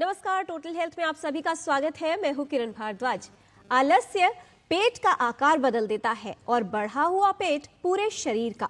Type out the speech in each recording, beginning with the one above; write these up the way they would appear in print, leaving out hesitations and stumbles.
नमस्कार, total health में आप सभी का स्वागत है। मैं हूं किरण भारद्वाज। आलस्य पेट का आकार बदल देता है और बढ़ा हुआ पेट पूरे शरीर का।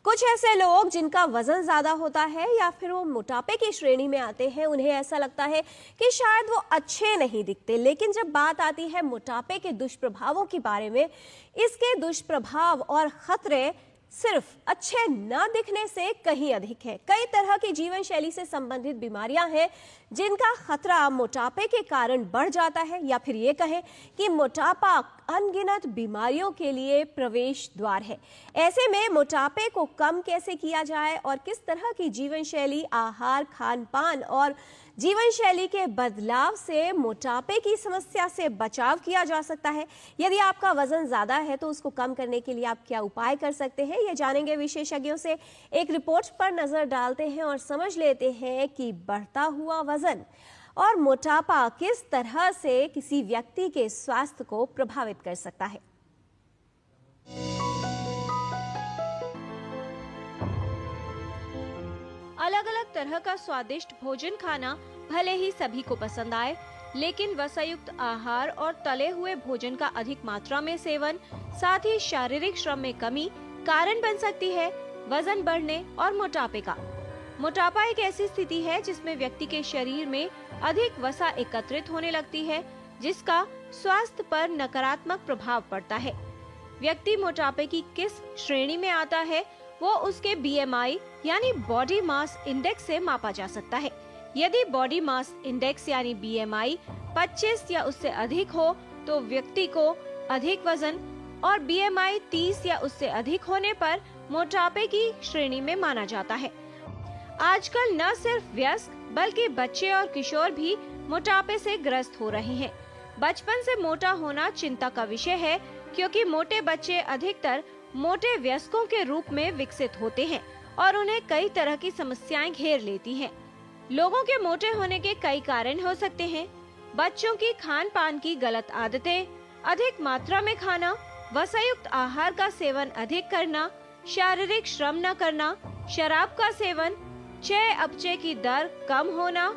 कुछ ऐसे लोग जिनका वजन ज्यादा होता है या फिर वो मोटापे की श्रेणी में आते हैं, उन्हें ऐसा लगता है कि शायद वो अच्छे नहीं दिखते। लेकिन जब बात आती है मोटापे के दुष्प्रभावों के बारे में, इसके दुष्प्रभाव और खतरे सिर्फ अच्छे न दिखने से कहीं अधिक है। कई तरह की जीवन शैली से संबंधित बीमारियां हैं जिनका खतरा मोटापे के कारण बढ़ जाता है, या फिर ये कहें कि मोटापा अनगिनत बीमारियों के लिए प्रवेश द्वार है। ऐसे में मोटापे को कम कैसे किया जाए और किस तरह की जीवन शैली, आहार, खान पान और जीवन शैली के बदलाव से मोटापे की समस्या से बचाव किया जा सकता है। यदि आपका वजन ज्यादा है तो उसको कम करने के लिए आप क्या उपाय कर सकते हैं, ये जानेंगे विशेषज्ञों से। एक रिपोर्ट पर नजर डालते हैं और समझ लेते हैं कि बढ़ता हुआ वजन और मोटापा किस तरह से किसी व्यक्ति के स्वास्थ्य को प्रभावित कर सकता है। अलग अलग तरह का स्वादिष्ट भोजन खाना भले ही सभी को पसंद आए, लेकिन वसायुक्त आहार और तले हुए भोजन का अधिक मात्रा में सेवन, साथ ही शारीरिक श्रम में कमी कारण बन सकती है वजन बढ़ने और मोटापे का। मोटापा एक ऐसी स्थिति है जिसमें व्यक्ति के शरीर में अधिक वसा एकत्रित होने लगती है, जिसका स्वास्थ्य पर नकारात्मक प्रभाव पड़ता है। व्यक्ति मोटापे की किस श्रेणी में आता है वो उसके BMI यानी बॉडी मास इंडेक्स से मापा जा सकता है। यदि बॉडी मास इंडेक्स यानी BMI 25 या उससे अधिक हो तो व्यक्ति को अधिक वजन, और BMI 30 या उससे अधिक होने पर मोटापे की श्रेणी में माना जाता है। आजकल न सिर्फ वयस्क बल्कि बच्चे और किशोर भी मोटापे से ग्रस्त हो रहे हैं। बचपन से मोटा होना चिंता का विषय है, क्योंकि मोटे बच्चे अधिकतर मोटे वयस्कों के रूप में विकसित होते हैं और उन्हें कई तरह की समस्याएं घेर लेती हैं। लोगों के मोटे होने के कई कारण हो सकते हैं। बच्चों की खान पान की गलत आदतें, अधिक मात्रा में खाना, वसायुक्त आहार का सेवन अधिक करना, शारीरिक श्रम न करना, शराब का सेवन, चय अपचय की दर कम होना,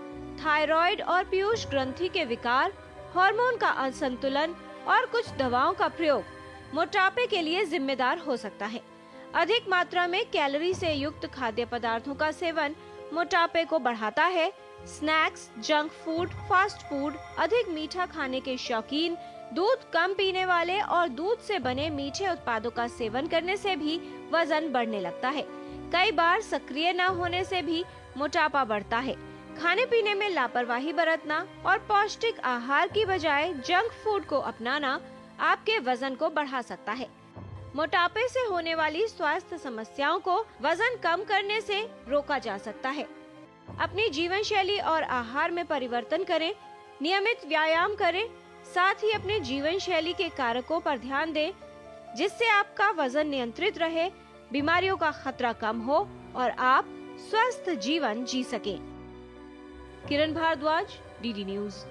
थायराइड और पीयूष ग्रंथि के विकार, हार्मोन का असंतुलन और कुछ दवाओं का प्रयोग मोटापे के लिए जिम्मेदार हो सकता है। अधिक मात्रा में कैलोरी से युक्त खाद्य पदार्थों का सेवन मोटापे को बढ़ाता है। Snacks, junk food, fast food, अधिक मीठा खाने के शौकीन, दूध कम पीने वाले और दूध से बने मीठे उत्पादों का सेवन करने से भी वजन बढ़ने लगता है। कई बार सक्रिय न होने से भी मोटापा बढ़ता है। खाने पीने में लापरवाही बरतना और पौष्टिक आहार की बजाय जंक फूड को अपनाना आपके वजन को बढ़ा सकता है। मोटापे से होने वाली स्वास्थ्य समस्याओं को वजन कम करने से रोका जा सकता है। अपनी जीवन शैली और आहार में परिवर्तन करें, नियमित व्यायाम करें, साथ ही अपने जीवन शैली के कारकों पर ध्यान दें, जिससे आपका वजन नियंत्रित रहे, बीमारियों का खतरा कम हो और आप स्वस्थ जीवन जी सकें। किरण भारद्वाज, DD न्यूज।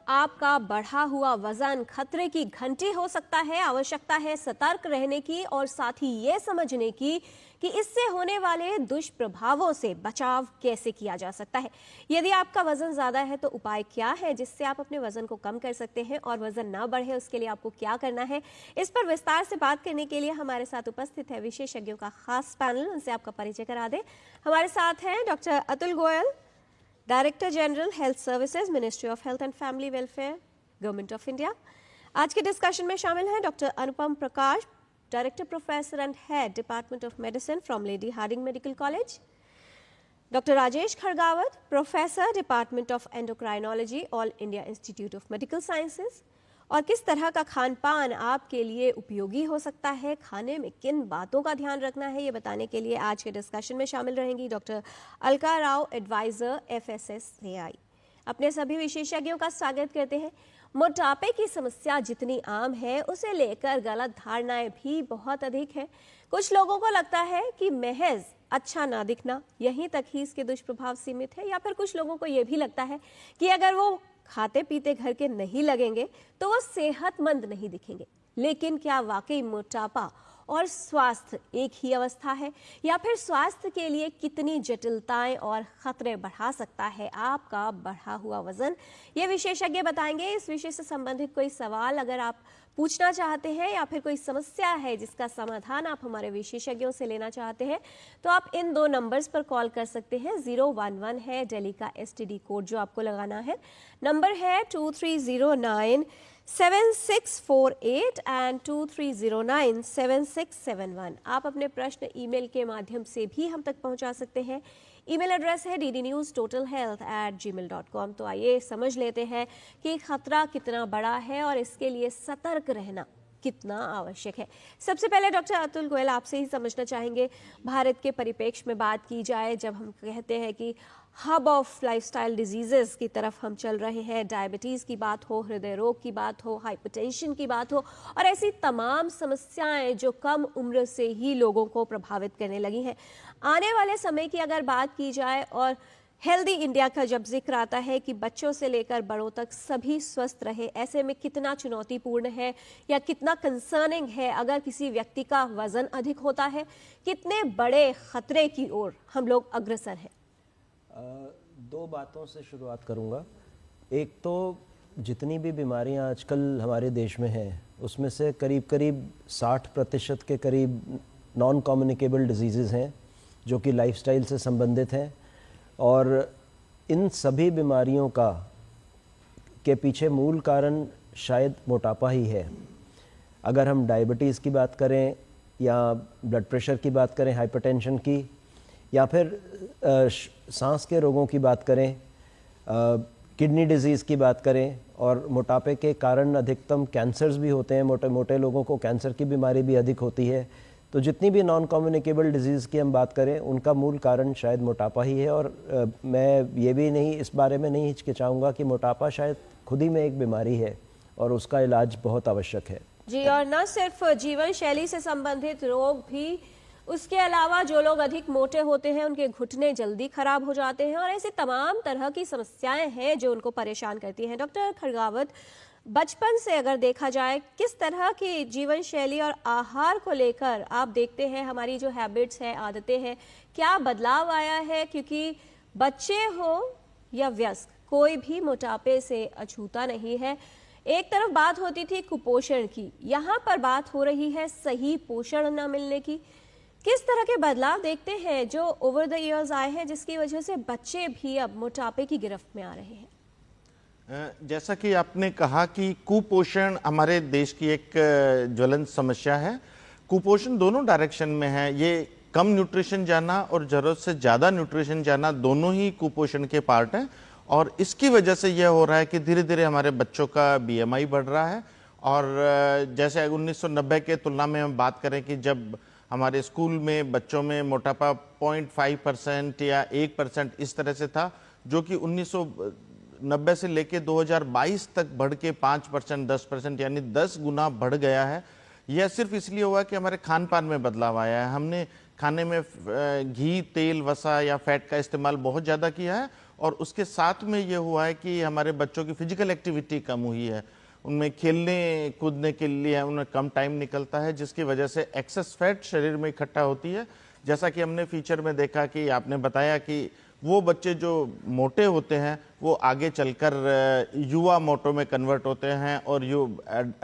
आपका बढ़ा हुआ वजन खतरे की घंटी हो सकता है। आवश्यकता है सतर्क रहने की और साथ ही ये समझने की कि इससे होने वाले दुष्प्रभावों से बचाव कैसे किया जा सकता है। यदि आपका वजन ज्यादा है तो उपाय क्या है जिससे आप अपने वजन को कम कर सकते हैं और वजन ना बढ़े, उसके लिए आपको क्या करना है। इस पर विस्तार से बात करने के लिए हमारे साथ उपस्थित है विशेषज्ञों का खास पैनल। उनसे आपका परिचय करा दें। हमारे साथ हैं doctor Atul Goyal, director general health services, ministry of health and family welfare, government of India. आज के डिस्कशन में शामिल हैं doctor Anupam Prakash, director professor and head department of medicine from Lady Hardinge Medical College, doctor Rajesh Khadgawat, professor department of endocrinology, All India Institute of Medical Sciences. और किस तरह का खान पान आपके लिए उपयोगी हो सकता है, खाने में किन बातों का ध्यान रखना है, ये बताने के लिए आज के डिस्कशन में शामिल रहेंगी doctor Alka Rao, adviser FSSAI। अपने सभी विशेषज्ञों का स्वागत करते हैं। मोटापे की समस्या जितनी आम है, उसे लेकर गलत धारणाएं भी बहुत अधिक हैं। कुछ लोगों को लगता है कि महज अच्छा ना दिखना, यहीं तक ही इसके दुष्प्रभाव सीमित है, या फिर कुछ लोगों को यह भी लगता है कि अगर वो खाते पीते घर के नहीं लगेंगे तो वो सेहतमंद नहीं दिखेंगे। लेकिन क्या वाकई मोटापा और स्वास्थ्य एक ही अवस्था है, या फिर स्वास्थ्य के लिए कितनी जटिलताएं और खतरे बढ़ा सकता है आपका बढ़ा हुआ वजन, ये विशेषज्ञ बताएंगे। इस विषय से संबंधित कोई सवाल अगर आप पूछना चाहते हैं या फिर कोई समस्या है जिसका समाधान आप हमारे विशेषज्ञों से लेना चाहते हैं, तो आप इन 2 नंबर्स पर कॉल कर सकते हैं। 011 है दिल्ली का STD कोड जो आपको लगाना है, नंबर है 2309-7648 एंड 2309-7671। आप अपने प्रश्न ईमेल के माध्यम से भी हम तक पहुंचा सकते हैं। ईमेल एड्रेस है ddnewstotalhealth@gmail.com। तो आइए समझ लेते हैं कि खतरा कितना बड़ा है और इसके लिए सतर्क रहना कितना आवश्यक है। सबसे पहले डॉक्टर अतुल गोयल, आपसे ही समझना चाहेंगे, भारत के परिप्रेक्ष्य में बात की जाए, जब हम कहते हैं कि हब ऑफ लाइफस्टाइल डिजीजेस की तरफ हम चल रहे हैं, डायबिटीज़ की बात हो, हृदय रोग की बात हो, हाइपरटेंशन की बात हो, और ऐसी तमाम समस्याएं जो कम उम्र से ही लोगों को प्रभावित करने लगी हैं। आने वाले समय की अगर बात की जाए और हेल्दी इंडिया का जब जिक्र आता है कि बच्चों से लेकर बड़ों तक सभी स्वस्थ रहे, ऐसे में कितना चुनौतीपूर्ण है या कितना कंसर्निंग है अगर किसी व्यक्ति का वजन अधिक होता है, कितने बड़े खतरे की ओर हम लोग अग्रसर हैं? 2 बातों से शुरुआत करूंगा। एक तो जितनी भी बीमारियां आजकल हमारे देश में हैं उसमें से करीब 60% के करीब नॉन कम्युनिकेबल डिजीज़ हैं जो कि लाइफस्टाइल से संबंधित हैं, और इन सभी बीमारियों के पीछे मूल कारण शायद मोटापा ही है। अगर हम डायबिटीज़ की बात करें या ब्लड प्रेशर की बात करें, हाइपरटेंशन की, या फिर सांस के रोगों की बात करें, किडनी डिजीज़ की बात करें, और मोटापे के कारण अधिकतम कैंसर्स भी होते हैं। मोटे लोगों को कैंसर की बीमारी भी अधिक होती है। तो जितनी भी नॉन कम्युनिकेबल डिजीज़ की हम बात करें उनका मूल कारण शायद मोटापा ही है। और मैं ये भी नहीं, इस बारे में नहीं हिचकिचाऊंगा कि मोटापा शायद खुद ही में एक बीमारी है और उसका इलाज बहुत आवश्यक है। जी, और न सिर्फ जीवन शैली से संबंधित रोग भी, उसके अलावा जो लोग अधिक मोटे होते हैं उनके घुटने जल्दी खराब हो जाते हैं, और ऐसी तमाम तरह की समस्याएं हैं जो उनको परेशान करती हैं। डॉक्टर खड़गावत, बचपन से अगर देखा जाए, किस तरह की जीवन शैली और आहार को लेकर आप देखते हैं हमारी जो हैबिट्स हैं, आदतें हैं, क्या बदलाव आया है? क्योंकि बच्चे हो या वयस्क, कोई भी मोटापे से अछूता नहीं है। एक तरफ बात होती थी कुपोषण की, यहाँ पर बात हो रही है सही पोषण न मिलने की। किस तरह के बदलाव देखते हैं जो ओवर द इयर्स आए हैं जिसकी वजह से बच्चे भी अब मोटापे की गिरफ्त में आ रहे हैं? जैसा कि आपने कहा कि कुपोषण हमारे देश की एक ज्वलंत समस्या है। कुपोषण दोनों डायरेक्शन में है। ये कम न्यूट्रिशन जाना और ज़रूरत से ज़्यादा न्यूट्रिशन जाना दोनों ही कुपोषण के पार्ट हैं, और इसकी वजह से यह हो रहा है कि धीरे धीरे हमारे बच्चों का BMI बढ़ रहा है। और जैसे 1990 के तुलना में हम बात करें कि जब हमारे स्कूल में बच्चों में मोटापा 0.5% या 1% इस तरह से था, जो कि 1990 से लेके 2022 तक बढ़ के 5%, 10%, यानी 10 गुना बढ़ गया है। यह सिर्फ इसलिए हुआ कि हमारे खान पान में बदलाव आया है। हमने खाने में घी, तेल, वसा या फैट का इस्तेमाल बहुत ज़्यादा किया है, और उसके साथ में ये हुआ है कि हमारे बच्चों की फिजिकल एक्टिविटी कम हुई है। उनमें खेलने कूदने के लिए उन्हें कम टाइम निकलता है, जिसकी वजह से एक्सेस फैट शरीर में इकट्ठा होती है। जैसा कि हमने फीचर में देखा कि आपने बताया कि वो बच्चे जो मोटे होते हैं वो आगे चलकर युवा मोटो में कन्वर्ट होते हैं और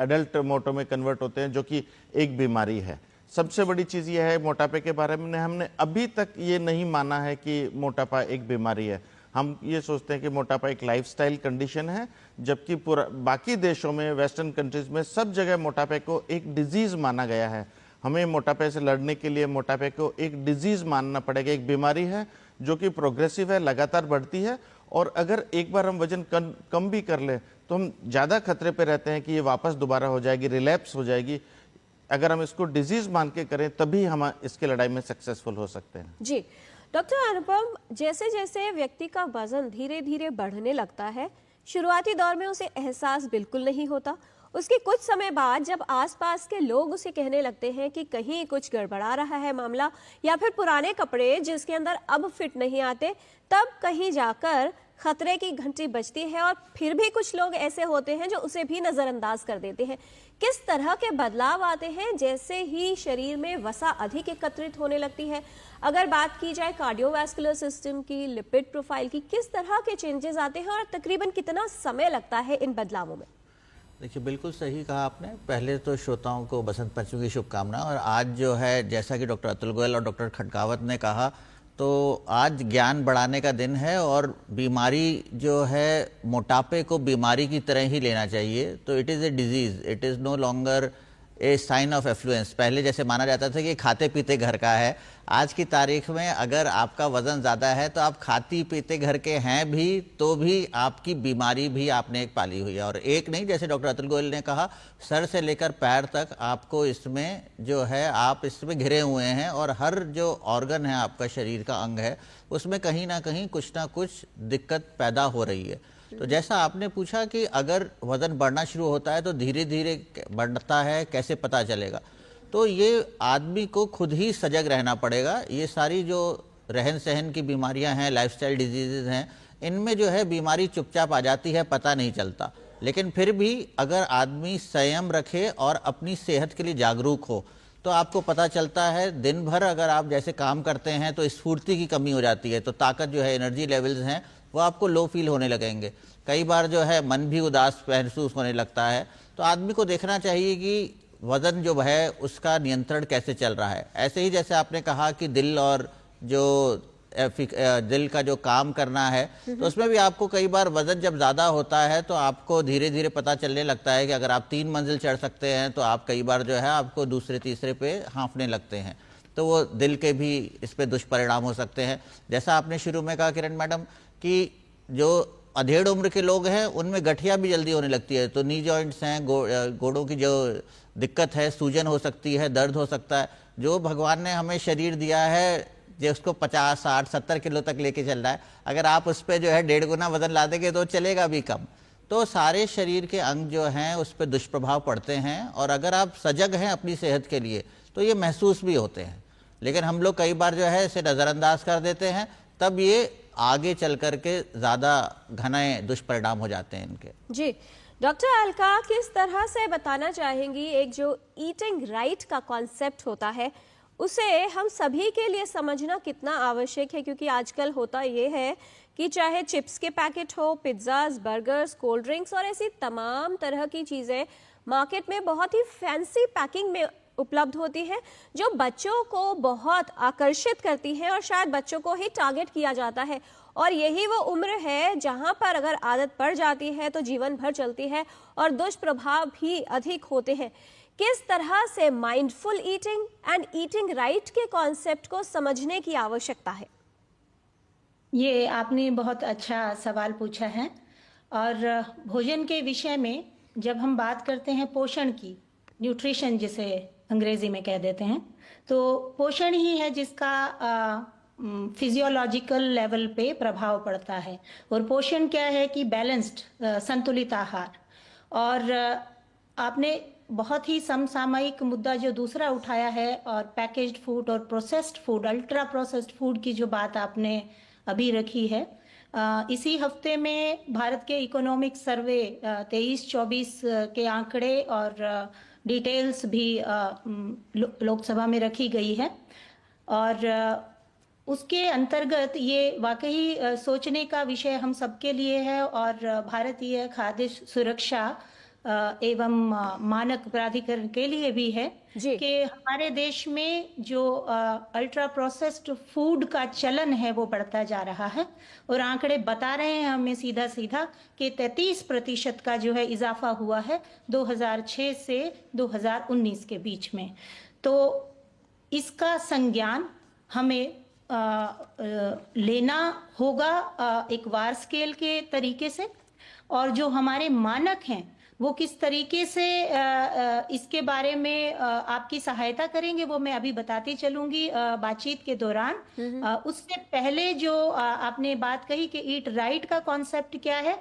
एडल्ट मोटो में कन्वर्ट होते हैं, जो कि एक बीमारी है। सबसे बड़ी चीज़ यह है मोटापे के बारे में, हमने अभी तक ये नहीं माना है कि मोटापा एक बीमारी है। हम ये सोचते हैं कि मोटापा एक लाइफस्टाइल कंडीशन है, जबकि बाकी देशों में, वेस्टर्न कंट्रीज में सब जगह मोटापे को एक डिजीज़ माना गया है। हमें मोटापे से लड़ने के लिए मोटापे को एक डिजीज़ मानना पड़ेगा, एक बीमारी है जो कि प्रोग्रेसिव है, लगातार बढ़ती है, और अगर एक बार हम वजन कम भी कर लें तो हम ज़्यादा खतरे पे रहते हैं कि ये वापस दोबारा हो जाएगी, रिलैप्स हो जाएगी। अगर हम इसको डिजीज़ मान के करें तभी हम इसके लड़ाई में सक्सेसफुल हो सकते हैं। जी डॉक्टर अनुपम, जैसे जैसे व्यक्ति का वजन धीरे धीरे बढ़ने लगता है, शुरुआती दौर में उसे एहसास बिल्कुल नहीं होता। उसके कुछ समय बाद जब आसपास के लोग उसे कहने लगते हैं कि कहीं कुछ गड़बड़ा रहा है मामला, या फिर पुराने कपड़े जिसके अंदर अब फिट नहीं आते, तब कहीं जाकर खतरे की घंटी बजती है और फिर भी कुछ लोग ऐसे होते हैं जो उसे भी नज़रअंदाज कर देते हैं। किस तरह के बदलाव आते हैं जैसे ही शरीर में वसा अधिक एकत्रित होने लगती है? अगर बात की जाए कार्डियोवैस्कुलर सिस्टम की, लिपिड प्रोफाइल की, किस तरह के चेंजेस आते हैं और तकरीबन कितना समय लगता है इन बदलावों में? देखिए, बिल्कुल सही कहा आपने। पहले तो श्रोताओं को बसंत पंचमी की शुभकामनाएं। और आज जो है, जैसा कि डॉक्टर अतुल गोयल और डॉक्टर खडकावत ने कहा, तो आज ज्ञान बढ़ाने का दिन है और बीमारी जो है, मोटापे को बीमारी की तरह ही लेना चाहिए। तो it is a disease, it is no longer a sign of affluence. पहले जैसे माना जाता था कि खाते पीते घर का है, आज की तारीख में अगर आपका वजन ज़्यादा है तो आप खाती पीते घर के हैं भी, तो भी आपकी बीमारी भी आपने एक पाली हुई है। और एक नहीं, जैसे डॉक्टर अतुल गोयल ने कहा, सर से लेकर पैर तक आपको इसमें जो है, आप इसमें घिरे हुए हैं और हर जो ऑर्गन है आपका, शरीर का अंग है, उसमें कहीं ना कुछ दिक्कत पैदा हो रही है। तो जैसा आपने पूछा कि अगर वजन बढ़ना शुरू होता है तो धीरे धीरे बढ़ता है, कैसे पता चलेगा? तो ये आदमी को खुद ही सजग रहना पड़ेगा। ये सारी जो रहन सहन की बीमारियां हैं, लाइफस्टाइल डिजीजेज हैं, इनमें जो है बीमारी चुपचाप आ जाती है, पता नहीं चलता। लेकिन फिर भी अगर आदमी संयम रखे और अपनी सेहत के लिए जागरूक हो तो आपको पता चलता है। दिन भर अगर आप जैसे काम करते हैं तो स्फूर्ति की कमी हो जाती है, तो ताकत जो है, एनर्जी लेवल्स हैं, वो आपको लो फील होने लगेंगे। कई बार जो है मन भी उदास महसूस होने लगता है। तो आदमी को देखना चाहिए कि वज़न जो है उसका नियंत्रण कैसे चल रहा है। ऐसे ही जैसे आपने कहा कि दिल और जो दिल का जो काम करना है, तो उसमें भी आपको कई बार वज़न जब ज़्यादा होता है तो आपको धीरे धीरे पता चलने लगता है कि अगर आप 3 मंजिल चढ़ सकते हैं तो आप कई बार जो है आपको दूसरे तीसरे पे हाँफने लगते हैं। तो वो दिल के भी इस पे दुष्परिणाम हो सकते हैं। जैसा आपने शुरू में कहा किरण मैडम कि जो अधेड़ उम्र के लोग हैं उनमें गठिया भी जल्दी होने लगती है। तो नी जॉइंट्स हैं, गोड़ों की जो दिक्कत है, सूजन हो सकती है, दर्द हो सकता है। जो भगवान ने हमें शरीर दिया है जो उसको 50, 60, 70 किलो तक लेके चल रहा है, अगर आप उस पर जो है 1.5 गुना वजन ला देंगे तो चलेगा भी कम। तो सारे शरीर के अंग जो हैं उस पर दुष्प्रभाव पड़ते हैं और अगर आप सजग हैं अपनी सेहत के लिए तो ये महसूस भी होते हैं। लेकिन हम लोग कई बार जो है इसे नज़रअंदाज कर देते हैं, तब ये आगे चल करके ज़्यादा घने दुष्परिणाम हो जाते हैं इनके। जी डॉक्टर अलका, किस तरह से बताना चाहेंगी एक जो ईटिंग राइट का कॉन्सेप्ट होता है उसे हम सभी के लिए समझना कितना आवश्यक है? क्योंकि आजकल होता ये है कि चाहे चिप्स के पैकेट हो, पिज्ज़ाज, बर्गर्स, कोल्ड ड्रिंक्स और ऐसी तमाम तरह की चीज़ें मार्केट में बहुत ही फैंसी पैकिंग में उपलब्ध होती है जो बच्चों को बहुत आकर्षित करती है और शायद बच्चों को ही टारगेट किया जाता है। और यही वो उम्र है जहां पर अगर आदत पड़ जाती है तो जीवन भर चलती है और दुष्प्रभाव भी अधिक होते हैं। किस तरह से mindful eating and eating right के कॉन्सेप्ट को समझने की आवश्यकता है? ये आपने बहुत अच्छा सवाल पूछा है। और भोजन के विषय में जब हम बात करते हैं पोषण की, न्यूट्रिशन जिसे अंग्रेजी में कह देते हैं, तो पोषण ही है जिसका फिजियोलॉजिकल लेवल पे प्रभाव पड़ता है। और पोषण क्या है कि बैलेंस्ड, संतुलित आहार। और आपने बहुत ही समसामयिक मुद्दा जो दूसरा उठाया है, और पैकेज्ड फूड और processed food, ultra processed food की जो बात आपने अभी रखी है। इसी हफ्ते में भारत के इकोनॉमिक सर्वे 23-24 के आंकड़े और डिटेल्स भी लोकसभा में रखी गई है। और उसके अंतर्गत ये वाकई सोचने का विषय हम सबके लिए है और भारतीय खाद्य सुरक्षा एवं मानक प्राधिकरण के लिए भी है कि हमारे देश में जो अल्ट्रा प्रोसेस्ड फूड का चलन है वो बढ़ता जा रहा है। और आंकड़े बता रहे हैं हमें सीधा सीधा कि 33% का जो है इजाफा हुआ है 2006 से 2019 के बीच में। तो इसका संज्ञान हमें लेना होगा एक वार स्केल के तरीके से। और जो हमारे मानक हैं वो किस तरीके से इसके बारे में आपकी सहायता करेंगे वो मैं अभी बताती चलूंगी बातचीत के दौरान। उससे पहले जो आपने बात कही कि ईट राइट का कॉन्सेप्ट क्या है,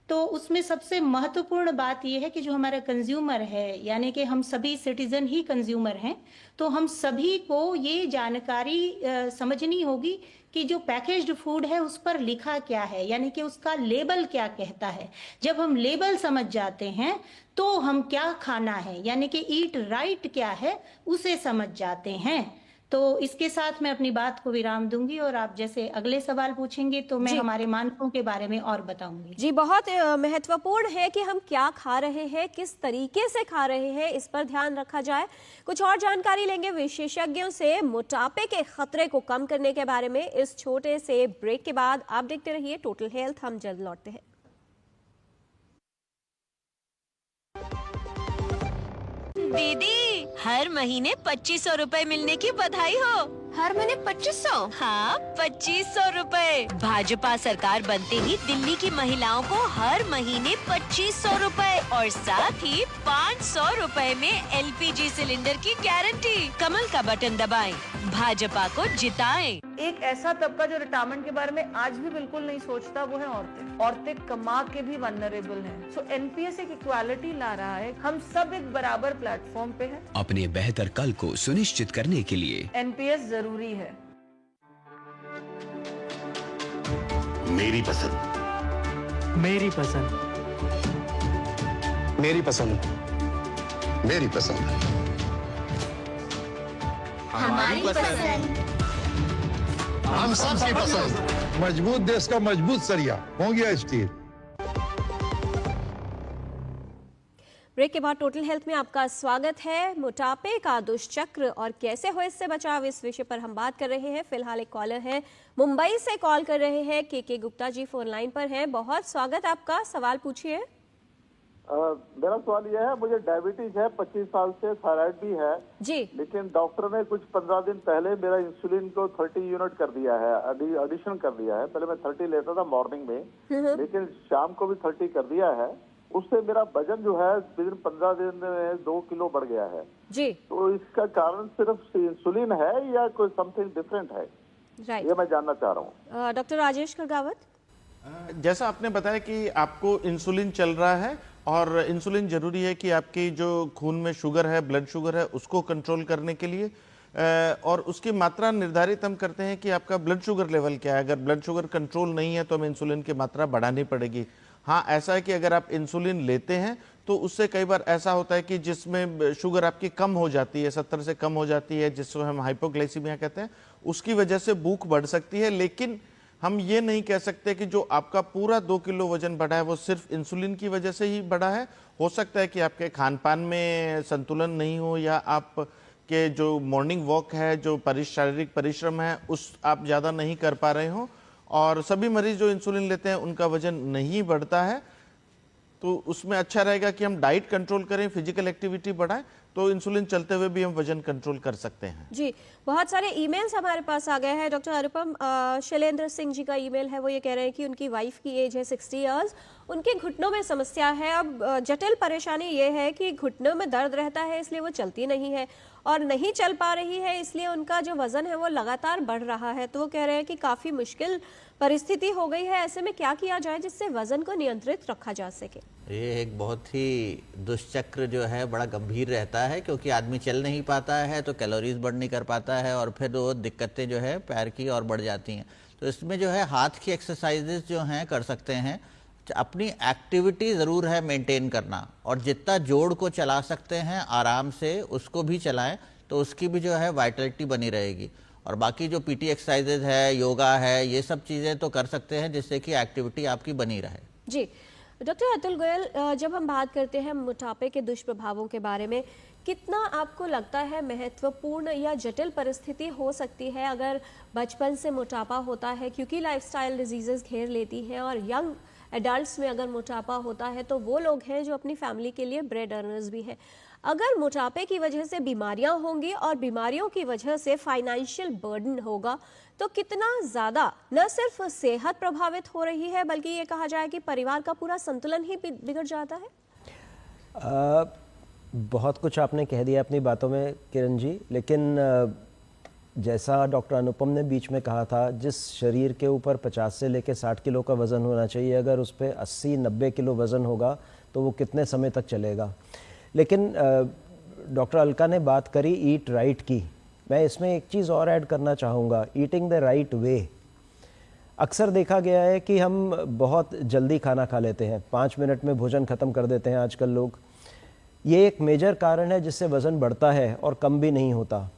तो उसमें सबसे महत्वपूर्ण बात यह है कि जो हमारा कंज्यूमर है, यानी कि हम सभी सिटीजन ही कंज्यूमर हैं, तो हम सभी को ये जानकारी समझनी होगी कि जो पैकेज्ड फूड है उस पर लिखा क्या है, यानी कि उसका लेबल क्या कहता है। जब हम लेबल समझ जाते हैं तो हम क्या खाना है, यानी कि ईट राइट क्या है, उसे समझ जाते हैं। तो इसके साथ मैं अपनी बात को विराम दूंगी और आप जैसे अगले सवाल पूछेंगे तो मैं जी। हमारे मानकों के बारे में और बताऊंगी। जी, बहुत महत्वपूर्ण है कि हम क्या खा रहे हैं, किस तरीके से खा रहे हैं, इस पर ध्यान रखा जाए। कुछ और जानकारी लेंगे विशेषज्ञों से मोटापे के खतरे को कम करने के बारे में इस छोटे से ब्रेक के बाद। आप देखते रहिए टोटल हेल्थ, हम जल्द लौटते हैं। दीदी, हर महीने 2500 रुपए मिलने की बधाई हो। हर महीने 2500? हाँ, 2500 रुपए। भाजपा सरकार बनते ही दिल्ली की महिलाओं को हर महीने 2500 रुपए और साथ ही 500 रुपए में LPG सिलेंडर की गारंटी। कमल का बटन दबाएं, भाजपा को जिताएं। एक ऐसा तबका जो रिटायरमेंट के बारे में आज भी बिल्कुल नहीं सोचता, वो है औरतें। औरतें कमा के भी वल्नरेबल हैं। सो एनपीएस एक इक्वालिटी ला रहा है, हम सब एक बराबर प्लेटफॉर्म पे हैं। अपने बेहतर कल को सुनिश्चित करने के लिए एनपीएस जरूरी है। मेरी पसंद, मेरी पसंद, मेरी पसंद, मेरी पसंद, हमारी पसंद। हम सबकी पसंद। मजबूत देश का मजबूत सरिया हो गया स्टील। ब्रेक के बाद टोटल हेल्थ में आपका स्वागत है। मोटापे का दुष्चक्र और कैसे हो इससे बचाव, इस विषय पर हम बात कर रहे हैं। फिलहाल एक कॉलर है, मुंबई से कॉल कर रहे हैं। के गुप्ता जी फोन लाइन पर हैं। बहुत स्वागत आपका, सवाल पूछिए। मेरा सवाल यह है, मुझे डायबिटीज है, 25 साल से, थायराइड भी है जी, लेकिन डॉक्टर ने कुछ 15 दिन पहले मेरा इंसुलिन को 30 यूनिट कर दिया है, एडिशन कर दिया है। पहले मैं 30 लेता था मॉर्निंग में, लेकिन शाम को भी 30 कर दिया है। उससे मेरा वजन जो है 15 दिन में 2 किलो बढ़ गया है जी। तो इसका कारण सिर्फ इंसुलिन है या कोई समथिंग डिफरेंट है? राइट, ये मैं जानना चाह रहा हूँ। डॉक्टर राजेश खड़गावत, जैसा आपने बताया कि आपको इंसुलिन चल रहा है और इंसुलिन जरूरी है कि आपकी जो खून में शुगर है, ब्लड शुगर है, उसको कंट्रोल करने के लिए, और उसकी मात्रा निर्धारित हम करते हैं कि आपका ब्लड शुगर लेवल क्या है। अगर ब्लड शुगर कंट्रोल नहीं है तो हमें इंसुलिन की मात्रा बढ़ानी पड़ेगी। हाँ, ऐसा है कि अगर आप इंसुलिन लेते हैं तो उससे कई बार ऐसा होता है कि जिसमें शुगर आपकी कम हो जाती है, 70 से कम हो जाती है, जिसको हम हाइपोग्लाइसीमिया कहते हैं, उसकी वजह से भूख बढ़ सकती है। लेकिन हम ये नहीं कह सकते कि जो आपका पूरा 2 किलो वजन बढ़ा है वो सिर्फ इंसुलिन की वजह से ही बढ़ा है। हो सकता है कि आपके खान पान में संतुलन नहीं हो, या आपके जो मॉर्निंग वॉक है, जो शारीरिक परिश्रम है, उस आप ज़्यादा नहीं कर पा रहे हो। और सभी मरीज जो इंसुलिन लेते हैं उनका वजन नहीं बढ़ता है, तो उसमें अच्छा रहेगा कि हम डाइट कंट्रोल करें, फिजिकल एक्टिविटी बढ़ाएं, तो इंसुलिन चलते हुए भी हम वजन कंट्रोल कर सकते हैं। जी, बहुत सारे ईमेल्स हमारे पास आ गए हैं। डॉक्टर अनुपम, शैलेंद्र सिंह जी का ईमेल है, वो ये कह रहे हैं कि उनकी वाइफ की एज है 60 इयर्स, उनके घुटनों में समस्या है। अब जटिल परेशानी ये है कि घुटनों में दर्द रहता है, इसलिए वो चलती नहीं है और नहीं चल पा रही है, इसलिए उनका जो वजन है वो लगातार बढ़ रहा है। तो वो कह रहे हैं कि काफ़ी मुश्किल परिस्थिति हो गई है। ऐसे में क्या किया जाए जिससे वजन को नियंत्रित रखा जा सके? ये एक बहुत ही दुष्चक्र जो है बड़ा गंभीर रहता है, क्योंकि आदमी चल नहीं पाता है तो कैलोरीज बर्न नहीं कर पाता है और फिर वो दिक्कतें जो है पैर की और बढ़ जाती हैं। तो इसमें जो है हाथ की एक्सरसाइजेज जो हैं कर सकते हैं। अपनी एक्टिविटी ज़रूर है मेंटेन करना, और जितना जोड़ को चला सकते हैं आराम से उसको भी चलाएं, तो उसकी भी जो है वाइटलिटी बनी रहेगी। और बाकी जो पीटी एक्सरसाइजेज है, योगा है, ये सब चीज़ें तो कर सकते हैं जिससे कि एक्टिविटी आपकी बनी रहे। जी, डॉक्टर अतुल गोयल, जब हम बात करते हैं मोटापे के दुष्प्रभावों के बारे में, कितना आपको लगता है महत्वपूर्ण या जटिल परिस्थिति हो सकती है अगर बचपन से मोटापा होता है, क्योंकि लाइफस्टाइल डिजीजेस घेर लेती हैं, और यंग एडल्ट्स में अगर मोटापा होता है तो वो लोग हैं जो अपनी फैमिली के लिए ब्रेड अर्नर्स भी हैं। अगर मोटापे की वजह से बीमारियां होंगी और बीमारियों की वजह से फाइनेंशियल बर्डन होगा, तो कितना ज़्यादा न सिर्फ सेहत प्रभावित हो रही है, बल्कि ये कहा जाए कि परिवार का पूरा संतुलन ही बिगड़ जाता है। बहुत कुछ आपने कह दिया अपनी बातों में किरण जी, लेकिन जैसा डॉक्टर अनुपम ने बीच में कहा था, जिस शरीर के ऊपर 50 से लेकर 60 किलो का वज़न होना चाहिए, अगर उस पर 80-90 किलो वज़न होगा तो वो कितने समय तक चलेगा। लेकिन डॉक्टर अलका ने बात करी ईट राइट की, मैं इसमें एक चीज़ और ऐड करना चाहूँगा, ईटिंग द राइट वे। अक्सर देखा गया है कि हम बहुत जल्दी खाना खा लेते हैं, 5 मिनट में भोजन ख़त्म कर देते हैं आजकल लोग। ये एक मेजर कारण है जिससे वज़न बढ़ता है और कम भी नहीं होता।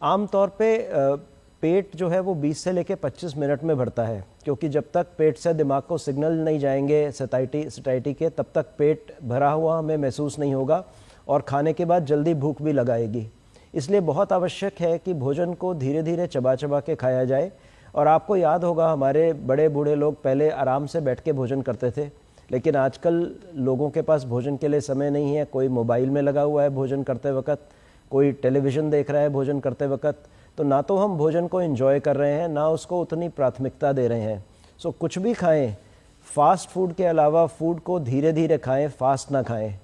आम तौर पे पेट जो है वो 20 से लेकर 25 मिनट में भरता है, क्योंकि जब तक पेट से दिमाग को सिग्नल नहीं जाएंगे सताइटी के, तब तक पेट भरा हुआ हमें महसूस नहीं होगा और खाने के बाद जल्दी भूख भी लगाएगी। इसलिए बहुत आवश्यक है कि भोजन को धीरे धीरे चबा चबा के खाया जाए। और आपको याद होगा, हमारे बड़े बूढ़े लोग पहले आराम से बैठ के भोजन करते थे, लेकिन आजकल लोगों के पास भोजन के लिए समय नहीं है। कोई मोबाइल में लगा हुआ है भोजन करते वक्त, कोई टेलीविज़न देख रहा है भोजन करते वक्त। तो ना तो हम भोजन को एंजॉय कर रहे हैं, ना उसको उतनी प्राथमिकता दे रहे हैं। सो कुछ भी खाएं, फास्ट फूड के अलावा फूड को धीरे धीरे खाएं, फास्ट ना खाएं।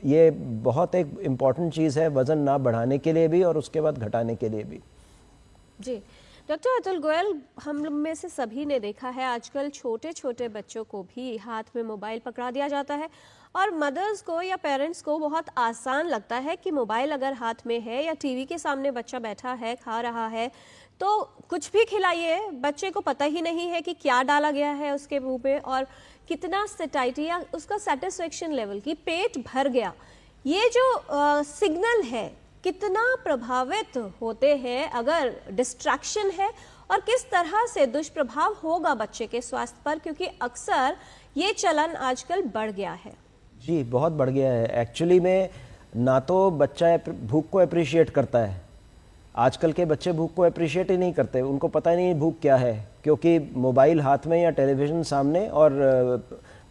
ये बहुत एक इम्पॉर्टेंट चीज़ है वज़न ना बढ़ाने के लिए भी और उसके बाद घटाने के लिए भी। जी डॉक्टर अतुल गोयल, हम में से सभी ने देखा है आजकल छोटे छोटे बच्चों को भी हाथ में मोबाइल पकड़ा दिया जाता है और मदर्स को या पेरेंट्स को बहुत आसान लगता है कि मोबाइल अगर हाथ में है या टीवी के सामने बच्चा बैठा है खा रहा है तो कुछ भी खिलाइए, बच्चे को पता ही नहीं है कि क्या डाला गया है उसके मुंह में और कितना सैटिस्फैक्शन या उसका सेटिस्फेक्शन लेवल की पेट भर गया। ये जो सिग्नल है कितना प्रभावित होते हैं अगर डिस्ट्रैक्शन है और किस तरह से दुष्प्रभाव होगा बच्चे के स्वास्थ्य पर, क्योंकि अक्सर ये चलन आजकल बढ़ गया है। जी बहुत बढ़ गया है। एक्चुअली में ना तो बच्चा भूख को अप्रिशिएट करता है, आजकल के बच्चे भूख को अप्रिशिएट ही नहीं करते, उनको पता ही नहीं भूख क्या है, क्योंकि मोबाइल हाथ में या टेलीविज़न सामने और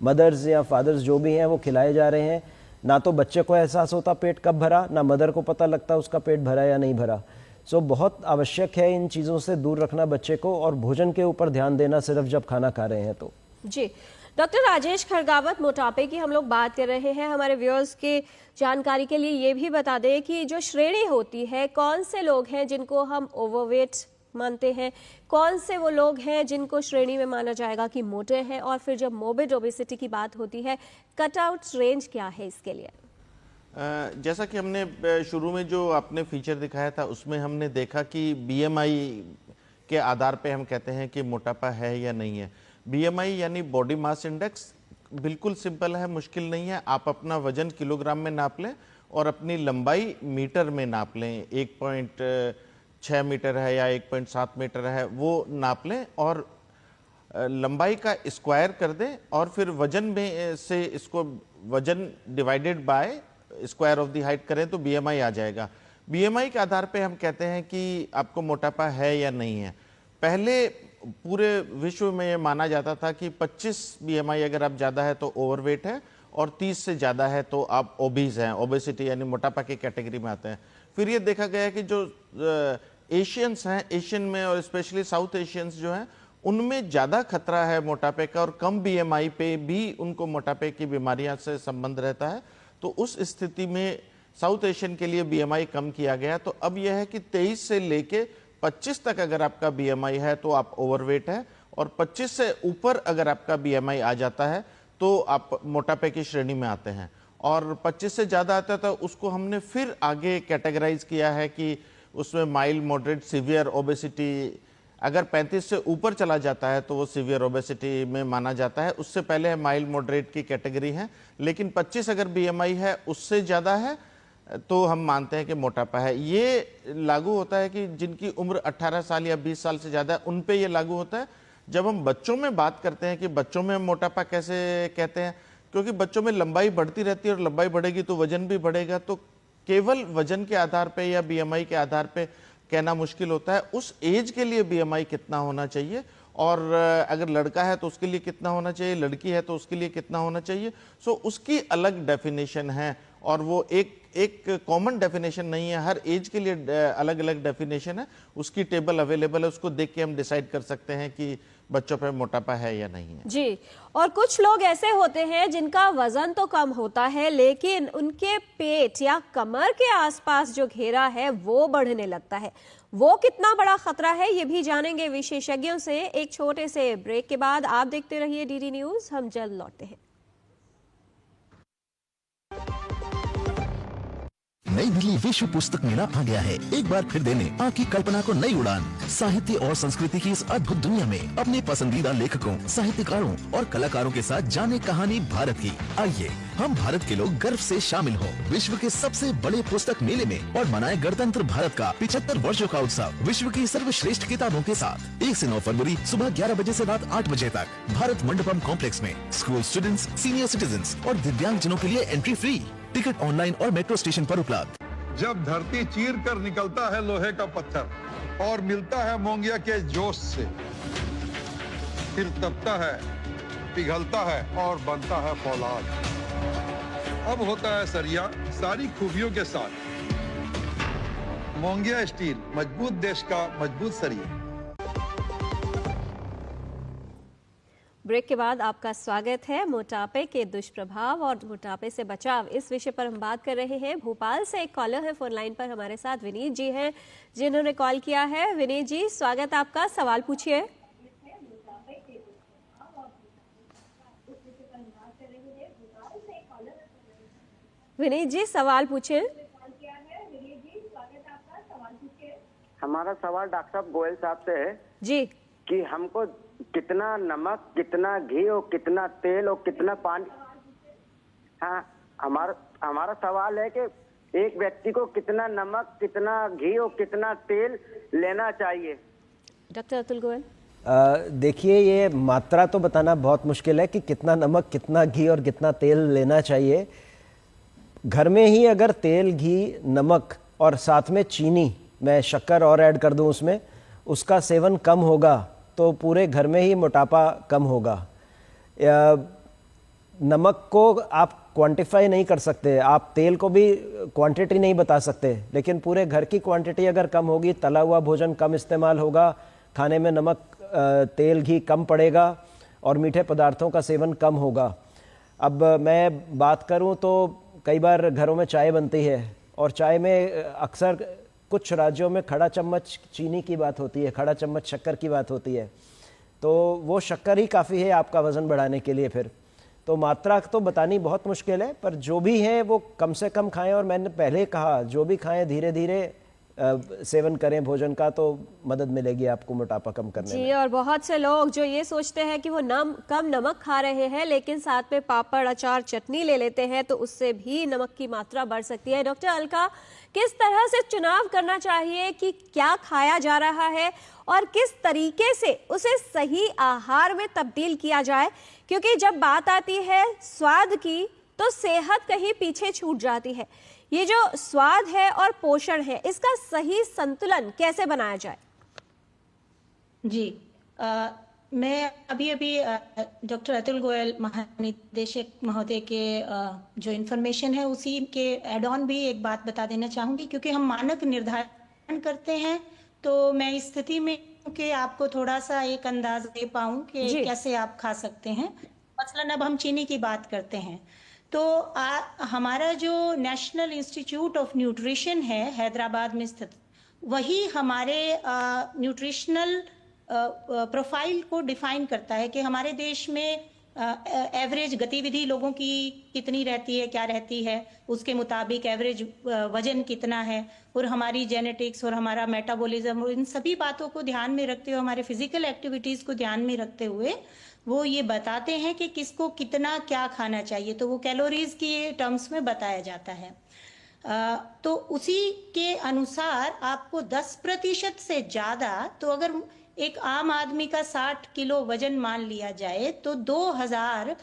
मदर्स या फादर्स जो भी हैं वो खिलाए जा रहे हैं। ना तो बच्चे को एहसास होता पेट कब भरा, ना मदर को पता लगता उसका पेट भरा या नहीं भरा। सो बहुत आवश्यक है इन चीज़ों से दूर रखना बच्चे को और भोजन के ऊपर ध्यान देना सिर्फ जब खाना खा रहे हैं तो। जी डॉक्टर राजेश खड़गावत, मोटापे की हम लोग बात कर रहे हैं। हमारे व्यूअर्स के जानकारी के लिए ये भी बता दें कि जो श्रेणी होती है, कौन से लोग हैं जिनको हम ओवरवेट मानते हैं, कौन से वो लोग हैं जिनको श्रेणी में माना जाएगा कि मोटे हैं, और फिर जब मोर्बिड ओबेसिटी की बात होती है कटआउट रेंज क्या है इसके लिए? जैसा कि हमने शुरू में जो आपने फीचर दिखाया था उसमें हमने देखा कि बीएमआई के आधार पे हम कहते हैं कि मोटापा है या नहीं है। बीएमआई यानी बॉडी मास इंडेक्स बिल्कुल सिंपल है, मुश्किल नहीं है। आप अपना वजन किलोग्राम में नाप लें और अपनी लंबाई मीटर में नाप लें, 1.6 मीटर है या 1.7 मीटर है वो नाप लें और लंबाई का स्क्वायर कर दें और फिर वजन में से इसको वजन divided by square of the height करें तो बीएमआई आ जाएगा। बीएमआई के आधार पे हम कहते हैं कि आपको मोटापा है या नहीं है। पहले पूरे विश्व में ये माना जाता था कि 25 बीएमआई अगर आप ज़्यादा है तो ओवरवेट है और 30 से ज़्यादा है तो आप ओबीज हैं, ओबेसिटी यानी मोटापा की कैटेगरी में आते हैं। फिर ये देखा गया कि जो एशियंस हैं, एशियन में और स्पेशली साउथ एशियंस जो हैं उनमें ज़्यादा खतरा है मोटापे का और कम बीएमआई पे भी उनको मोटापे की बीमारियां से संबंध रहता है। तो उस स्थिति में साउथ एशियन के लिए बीएमआई कम किया गया। तो अब यह है कि 23 से लेके 25 तक अगर आपका बीएमआई है तो आप ओवरवेट है और 25 से ऊपर अगर आपका बीएमआई आ जाता है तो आप मोटापे की श्रेणी में आते हैं। और 25 से ज़्यादा आता है तो उसको हमने फिर आगे कैटेगराइज किया है कि उसमें माइल्ड, मॉडरेट, सीवियर ओबेसिटी। अगर 35 से ऊपर चला जाता है तो वो सीवियर ओबेसिटी में माना जाता है। उससे पहले माइल्ड मॉडरेट की कैटेगरी है, लेकिन 25 अगर बीएमआई है उससे ज़्यादा है तो हम मानते हैं कि मोटापा है। ये लागू होता है कि जिनकी उम्र 18 साल या 20 साल से ज़्यादा है उन पे ये लागू होता है। जब हम बच्चों में बात करते हैं कि बच्चों में मोटापा कैसे कहते हैं, क्योंकि बच्चों में लंबाई बढ़ती रहती है और लंबाई बढ़ेगी तो वजन भी बढ़ेगा, तो केवल वजन के आधार पे या बीएमआई के आधार पे कहना मुश्किल होता है। उस एज के लिए बीएमआई कितना होना चाहिए और अगर लड़का है तो उसके लिए कितना होना चाहिए, लड़की है तो उसके लिए कितना होना चाहिए, सो उसकी अलग डेफिनेशन है और वो एक कॉमन डेफिनेशन नहीं है। हर एज के लिए अलग अलग डेफिनेशन है, उसकी टेबल अवेलेबल है, उसको देख के हम डिसाइड कर सकते हैं कि बच्चों पे मोटापा है या नहीं है। जी, और कुछ लोग ऐसे होते हैं जिनका वजन तो कम होता है लेकिन उनके पेट या कमर के आसपास जो घेरा है वो बढ़ने लगता है। वो कितना बड़ा खतरा है ये भी जानेंगे विशेषज्ञों से एक छोटे से ब्रेक के बाद। आप देखते रहिए डीडी न्यूज, हम जल्द लौटते हैं। नई दिल्ली विश्व पुस्तक मेला आ गया है। एक बार फिर देने आपकी कल्पना को नई उड़ान। साहित्य और संस्कृति की इस अद्भुत दुनिया में अपने पसंदीदा लेखकों, साहित्यकारों और कलाकारों के साथ जाने कहानी भारत की। आइए हम भारत के लोग गर्व से शामिल हों विश्व के सबसे बड़े पुस्तक मेले में और मनाए गणतंत्र भारत का 75 वर्षों का उत्सव विश्व की सर्वश्रेष्ठ किताबों के साथ। 1 से 9 फरवरी सुबह 11 बजे से रात 8 बजे तक भारत मंडपम कॉम्प्लेक्स में। स्कूल स्टूडेंट्स, सीनियर सिटीजन्स और दिव्यांगजनों के लिए एंट्री फ्री। टिकट ऑनलाइन और मेट्रो स्टेशन पर उपलब्ध। जब धरती चीर कर निकलता है लोहे का पत्थर और मिलता है मोंगिया के जोश से, फिर तपता है, पिघलता है और बनता है फौलाद। अब होता है सरिया सारी खूबियों के साथ। मोंगिया स्टील, मजबूत देश का मजबूत सरिया। ब्रेक के बाद आपका स्वागत है। मोटापे के दुष्प्रभाव और मोटापे से बचाव, इस विषय पर हम बात कर रहे हैं। भोपाल से एक कॉलर है फोन लाइन पर हमारे साथ, विनीत जी हैं जिन्होंने कॉल किया है। विनीत जी, स्वागत आपका, सवाल पूछिए। विनीत जी सवाल पूछे। हमारा सवाल डॉक्टर साहब गोयल साहब से है जी कि हमको कितना नमक, कितना घी और कितना तेल और कितना पानी, हाँ हमारा सवाल है कि एक व्यक्ति को कितना नमक, कितना घी और कितना तेल लेना चाहिए। डॉक्टर अतुल गोयल। देखिए, ये मात्रा तो बताना बहुत मुश्किल है कि कितना नमक, कितना घी और कितना तेल लेना चाहिए। घर में ही अगर तेल, घी, नमक और साथ में चीनी, मैं शक्कर और ऐड कर दूं उसमें, उसका सेवन कम होगा तो पूरे घर में ही मोटापा कम होगा। नमक को आप क्वांटिफाई नहीं कर सकते, आप तेल को भी क्वांटिटी नहीं बता सकते, लेकिन पूरे घर की क्वांटिटी अगर कम होगी, तला हुआ भोजन कम इस्तेमाल होगा, खाने में नमक, तेल, घी कम पड़ेगा और मीठे पदार्थों का सेवन कम होगा। अब मैं बात करूं तो कई बार घरों में चाय बनती है और चाय में अक्सर कुछ राज्यों में खड़ा चम्मच चीनी की बात होती है, खड़ा चम्मच शक्कर की बात होती है, तो वो शक्कर ही काफ़ी है आपका वज़न बढ़ाने के लिए। फिर तो मात्रा तो बतानी बहुत मुश्किल है, पर जो भी है वो कम से कम खाएं। और मैंने पहले कहा, जो भी खाएं धीरे धीरे सेवन करें भोजन का, तो मदद मिलेगी आपको मोटापा कम करने जी में। और बहुत से लोग जो ये सोचते हैं कि वो कम नमक खा रहे हैं, लेकिन साथ में पापड़, अचार, चटनी ले लेते हैं, तो उससे भी नमक की मात्रा बढ़ सकती है। डॉक्टर अलका, किस तरह से चुनाव करना चाहिए कि क्या खाया जा रहा है और किस तरीके से उसे सही आहार में तब्दील किया जाए? क्योंकि जब बात आती है स्वाद की तो सेहत कहीं पीछे छूट जाती है। ये जो स्वाद है और पोषण है, इसका सही संतुलन कैसे बनाया जाए? जी मैं अभी डॉक्टर अतुल गोयल महानिदेशक महोदय के जो इन्फॉर्मेशन है उसी के एड ऑन भी एक बात बता देना चाहूंगी, क्योंकि हम मानक निर्धारण करते हैं, तो मैं इस स्थिति में कि आपको थोड़ा सा एक अंदाज दे पाऊं कि कैसे आप खा सकते हैं। मसलन अब हम चीनी की बात करते हैं, तो हमारा जो नेशनल इंस्टीट्यूट ऑफ न्यूट्रिशन है हैदराबाद में स्थित, वही हमारे न्यूट्रिशनल प्रोफाइल को डिफाइन करता है कि हमारे देश में एवरेज गतिविधि लोगों की कितनी रहती है, क्या रहती है, उसके मुताबिक एवरेज वजन कितना है, और हमारी जेनेटिक्स और हमारा मेटाबॉलिज्म और इन सभी बातों को ध्यान में रखते हुए, हमारे फिजिकल एक्टिविटीज को ध्यान में रखते हुए वो ये बताते हैं कि किसको कितना क्या खाना चाहिए, तो वो कैलोरीज के टर्म्स में बताया जाता है। तो उसी के अनुसार आपको 10% से ज्यादा, तो अगर एक आम आदमी का 60 किलो वजन मान लिया जाए तो 2000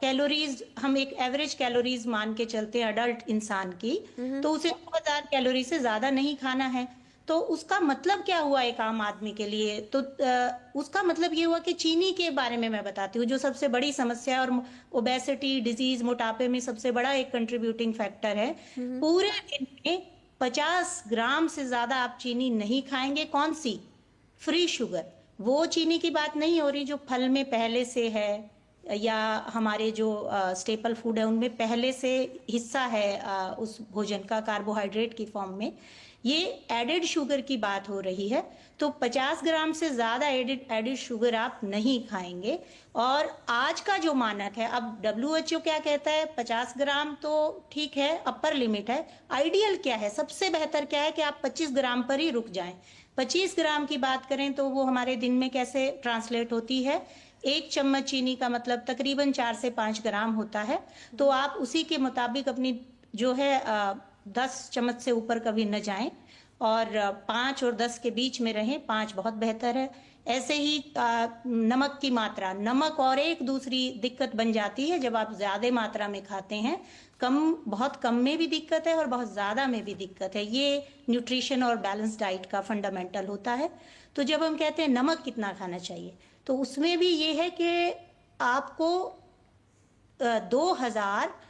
कैलोरीज हम एक एवरेज कैलोरीज मान के चलते हैं अडल्ट इंसान की, तो उसे 2000 कैलोरी से ज्यादा नहीं खाना है। तो उसका मतलब क्या हुआ एक आम आदमी के लिए? तो उसका मतलब ये हुआ कि चीनी के बारे में मैं बताती हूँ, जो सबसे बड़ी समस्या और ओबेसिटी डिजीज, मोटापे में सबसे बड़ा एक कंट्रीब्यूटिंग फैक्टर है। पूरे दिन में 50 ग्राम से ज्यादा आप चीनी नहीं खाएंगे। कौन सी? Free sugar. वो चीनी की बात नहीं हो रही जो फल में पहले से है, या हमारे जो स्टेपल फूड है उनमें पहले से हिस्सा है उस भोजन का कार्बोहाइड्रेट की फॉर्म में, ये एडेड शुगर की बात हो रही है। तो 50 ग्राम से ज़्यादा एडेड शुगर आप नहीं खाएंगे। और आज का जो मानक है, अब WHO क्या कहता है, 50 ग्राम तो ठीक है, अपर लिमिट है। आइडियल क्या है, सबसे बेहतर क्या है कि आप 25 ग्राम पर ही रुक जाएं। 25 ग्राम की बात करें तो वो हमारे दिन में कैसे ट्रांसलेट होती है, 1 चम्मच चीनी का मतलब तकरीबन 4 से 5 ग्राम होता है। तो आप उसी के मुताबिक अपनी जो है 10 चम्मच से ऊपर कभी न जाएं और 5 और 10 के बीच में रहें, 5 बहुत बेहतर है। ऐसे ही नमक की मात्रा, नमक और एक दूसरी दिक्कत बन जाती है जब आप ज्यादा मात्रा में खाते हैं। बहुत कम में भी दिक्कत है और बहुत ज्यादा में भी दिक्कत है। ये न्यूट्रिशन और बैलेंस डाइट का फंडामेंटल होता है। तो जब हम कहते हैं नमक कितना खाना चाहिए, तो उसमें भी ये है कि आपको 2000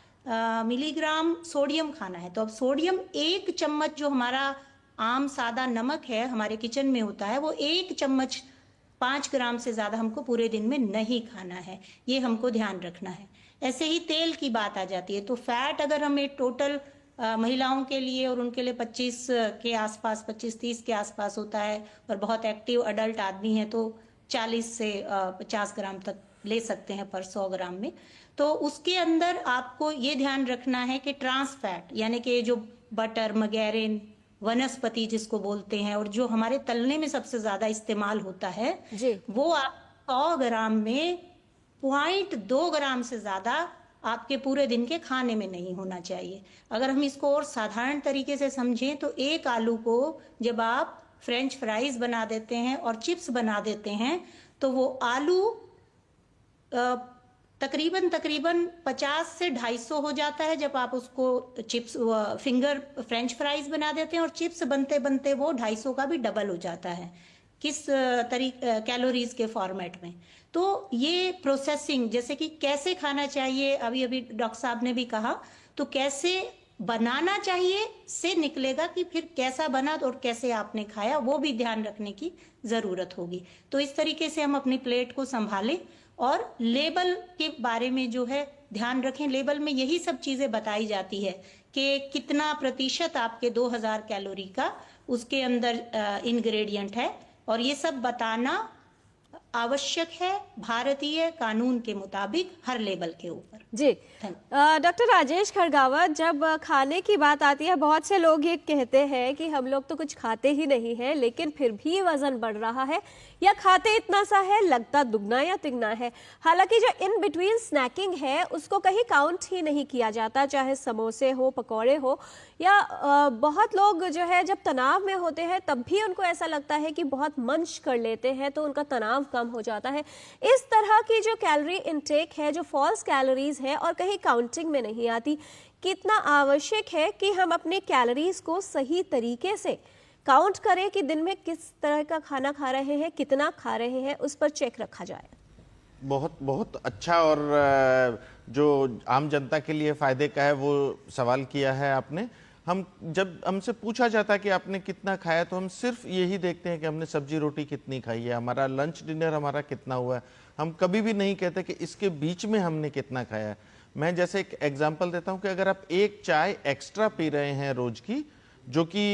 मिलीग्राम सोडियम खाना है। तो अब सोडियम 1 चम्मच जो हमारा आम सादा नमक है हमारे किचन में होता है, वो 1 चम्मच 5 ग्राम से ज़्यादा हमको पूरे दिन में नहीं खाना है, ये हमको ध्यान रखना है। ऐसे ही तेल की बात आ जाती है, तो फैट अगर हमें टोटल महिलाओं के लिए और उनके लिए 25 के आसपास, 25-30 के आसपास होता है, और बहुत एक्टिव अडल्ट आदमी है तो 40 से 50 ग्राम तक ले सकते हैं पर 100 ग्राम में। तो उसके अंदर आपको ये ध्यान रखना है कि ट्रांस फैट, यानी कि जो बटर, मगैरिन, वनस्पति जिसको बोलते हैं, और जो हमारे तलने में सबसे ज्यादा इस्तेमाल होता है जी, वो आप 100 ग्राम में 0.2 ग्राम से ज्यादा आपके पूरे दिन के खाने में नहीं होना चाहिए। अगर हम इसको और साधारण तरीके से समझें तो एक आलू को जब आप फ्रेंच फ्राइज बना देते हैं और चिप्स बना देते हैं, तो वो आलू तकरीबन 50 से 250 हो जाता है जब आप उसको चिप्स फिंगर फ्रेंच फ्राइज बना देते हैं, और चिप्स बनते बनते वो 250 का भी डबल हो जाता है किस कैलोरीज के फॉर्मेट में। तो ये प्रोसेसिंग, जैसे कि कैसे खाना चाहिए, अभी अभी डॉक्टर साहब ने भी कहा, तो कैसे बनाना चाहिए से निकलेगा कि फिर कैसा बना और कैसे आपने खाया, वो भी ध्यान रखने की जरूरत होगी। तो इस तरीके से हम अपनी प्लेट को संभालें और लेबल के बारे में जो है ध्यान रखें। लेबल में यही सब चीजें बताई जाती है कि कितना प्रतिशत आपके 2000 कैलोरी का उसके अंदर इंग्रेडिएंट है, और ये सब बताना आवश्यक है भारतीय कानून के मुताबिक हर लेबल के ऊपर। जी डॉक्टर राजेश खड़गावत, जब खाने की बात आती है, बहुत से लोग ये कहते हैं कि हम लोग तो कुछ खाते ही नहीं है लेकिन फिर भी वजन बढ़ रहा है, या खाते इतना सा है लगता दुगना या तिगना है। हालांकि जो इन बिटवीन स्नैकिंग है उसको कहीं काउंट ही नहीं किया जाता, चाहे समोसे हो, पकौड़े हो, या बहुत लोग जो है जब तनाव में होते हैं तब भी उनको ऐसा लगता है कि बहुत मंच कर लेते हैं तो उनका तनाव कम हो जाता है। इस तरह की जो कैलोरी इनटेक है, जो फॉल्स कैलोरीज है और कहीं काउंटिंग में नहीं आती, कितना आवश्यक है कि हम अपने कैलोरीज को सही तरीके से काउंट करें कि दिन में किस तरह का खाना खा रहे हैं, कितना खा रहे हैं, उस पर चेक रखा जाए। बहुत बहुत अच्छा और जो आम जनता के लिए फायदे का है वो सवाल किया है आपने। हम जब हमसे पूछा जाता है कि आपने कितना खाया, तो हम सिर्फ यही देखते हैं कि हमने सब्जी रोटी कितनी खाई है, हमारा लंच डिनर हमारा कितना हुआ है। हम कभी भी नहीं कहते कि इसके बीच में हमने कितना खाया है। मैं जैसे एक एग्जांपल देता हूं कि अगर आप एक चाय एक्स्ट्रा पी रहे हैं रोज की, जो कि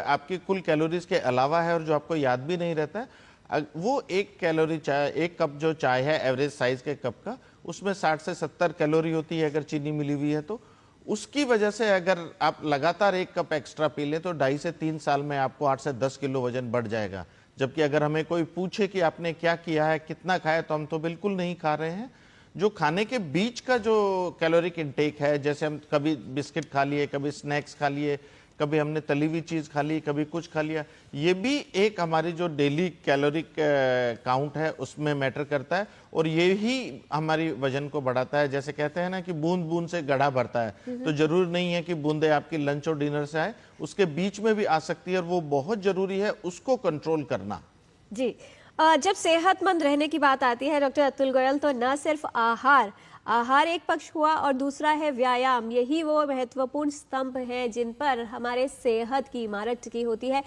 आपकी कुल कैलोरीज के अलावा है और जो आपको याद भी नहीं रहता है, वो 1 कैलोरी चाय, 1 कप जो चाय है एवरेज साइज के कप का, उसमें 60 से 70 कैलोरी होती है अगर चीनी मिली हुई है। तो उसकी वजह से अगर आप लगातार 1 कप एक्स्ट्रा पी लें तो 2.5 से 3 साल में आपको 8 से 10 किलो वजन बढ़ जाएगा। जबकि अगर हमें कोई पूछे कि आपने क्या किया है, कितना खाया, तो हम तो बिल्कुल नहीं खा रहे हैं। जो खाने के बीच का जो कैलोरिक इंटेक है, जैसे हम कभी बिस्किट खा लिए, कभी स्नैक्स खा लिए, कभी हमने तली हुई चीज़ खा ली, कभी कुछ खा लिया, ये भी एक हमारी जो डेली कैलोरिक काउंट है उसमें मैटर करता है, और ये ही हमारी वजन को बढ़ाता है। जैसे कहते हैं ना कि बूंद बूंद से गड्ढा भरता है, तो जरूर नहीं है कि बूंदे आपकी लंच और डिनर से आए, उसके बीच में भी आ सकती है, और वो बहुत जरूरी है उसको कंट्रोल करना। जी जब सेहतमंद रहने की बात आती है डॉक्टर अतुल गोयल, तो न सिर्फ आहार एक पक्ष हुआ और दूसरा है व्यायाम। यही वो महत्वपूर्ण स्तंभ हैं जिन पर हमारे सेहत की इमारत टिकी होती है।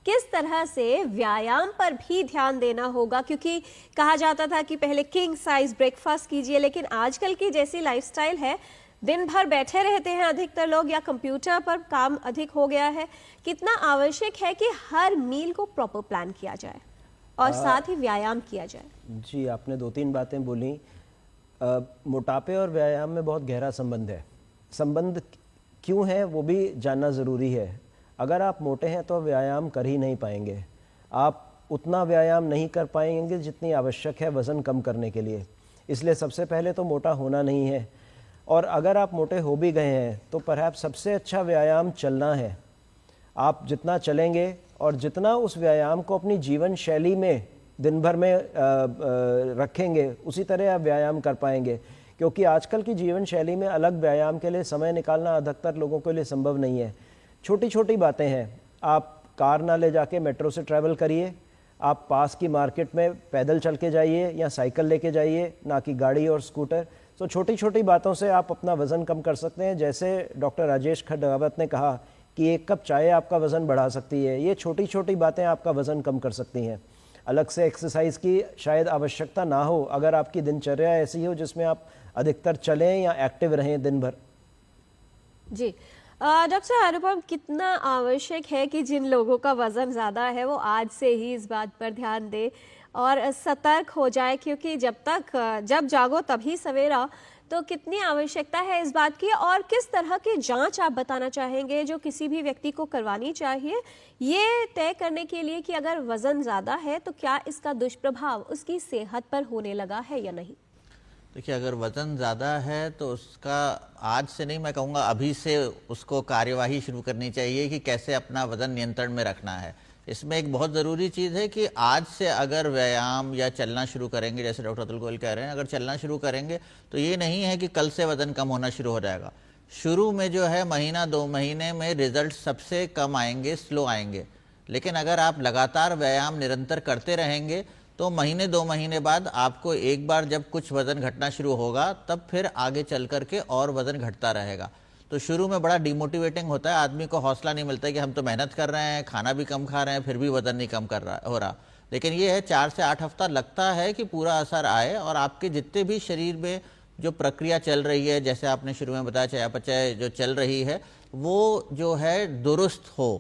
किस तरह से व्यायाम पर भी ध्यान देना होगा, क्योंकि कहा जाता था कि पहले किंग साइज ब्रेकफास्ट कीजिए, लेकिन आजकल की जैसी लाइफस्टाइल है, दिन भर बैठे रहते हैं अधिकतर लोग या कंप्यूटर पर काम अधिक हो गया है। कितना आवश्यक है कि हर मील को प्रॉपर प्लान किया जाए और साथ ही व्यायाम किया जाए? जी, आपने 2-3 बातें बोली। मोटापे और व्यायाम में बहुत गहरा संबंध है। संबंध क्यों है वो भी जानना ज़रूरी है। अगर आप मोटे हैं तो व्यायाम कर ही नहीं पाएंगे, आप उतना व्यायाम नहीं कर पाएंगे जितनी आवश्यक है वज़न कम करने के लिए। इसलिए सबसे पहले तो मोटा होना नहीं है, और अगर आप मोटे हो भी गए हैं तो परहैप्स सबसे अच्छा व्यायाम चलना है। आप जितना चलेंगे और जितना उस व्यायाम को अपनी जीवन शैली में दिन भर में रखेंगे, उसी तरह आप व्यायाम कर पाएंगे। क्योंकि आजकल की जीवन शैली में अलग व्यायाम के लिए समय निकालना अधिकतर लोगों के लिए संभव नहीं है। छोटी छोटी बातें हैं, आप कार ना ले जाके मेट्रो से ट्रैवल करिए, आप पास की मार्केट में पैदल चल के जाइए या साइकिल लेके जाइए, ना कि गाड़ी और स्कूटर। तो छोटी छोटी बातों से आप अपना वज़न कम कर सकते हैं। जैसे डॉक्टर राजेश खडगावत ने कहा कि 1 कप चाय आपका वज़न बढ़ा सकती है, ये छोटी छोटी बातें आपका वज़न कम कर सकती हैं। अलग से एक्सरसाइज की शायद आवश्यकता ना हो, अगर आपकी दिनचर्या ऐसी हो जिसमें आप अधिकतर चलें या एक्टिव रहें दिन भर। जी डॉक्टर अनुपम, कितना आवश्यक है कि जिन लोगों का वज़न ज़्यादा है वो आज से ही इस बात पर ध्यान दे और सतर्क हो जाए, क्योंकि जब जागो तभी सवेरा। तो कितनी आवश्यकता है इस बात की, और किस तरह की जांच आप बताना चाहेंगे जो किसी भी व्यक्ति को करवानी चाहिए ये तय करने के लिए कि अगर वज़न ज़्यादा है तो क्या इसका दुष्प्रभाव उसकी सेहत पर होने लगा है या नहीं? देखिए, अगर वज़न ज़्यादा है तो उसका आज से नहीं, मैं कहूँगा अभी से उसको कार्यवाही शुरू करनी चाहिए कि कैसे अपना वज़न नियंत्रण में रखना है। इसमें एक बहुत ज़रूरी चीज़ है कि आज से अगर व्यायाम या चलना शुरू करेंगे, जैसे डॉक्टर अतुल गोयल कह रहे हैं, अगर चलना शुरू करेंगे तो ये नहीं है कि कल से वज़न कम होना शुरू हो जाएगा। शुरू में जो है महीना 2 महीने में रिजल्ट सबसे कम आएंगे, स्लो आएंगे। लेकिन अगर आप लगातार व्यायाम निरंतर करते रहेंगे तो महीने 2 महीने बाद आपको एक बार जब कुछ वज़न घटना शुरू होगा तब फिर आगे चल करके और वज़न घटता रहेगा। तो शुरू में बड़ा डिमोटिवेटिंग होता है, आदमी को हौसला नहीं मिलता है कि हम तो मेहनत कर रहे हैं, खाना भी कम खा रहे हैं, फिर भी वज़न नहीं कम हो रहा। लेकिन ये है 4 से 8 हफ्ता लगता है कि पूरा असर आए और आपके जितने भी शरीर में जो प्रक्रिया चल रही है, जैसे आपने शुरू में बताया चयापचय जो चल रही है, वो जो है दुरुस्त हो।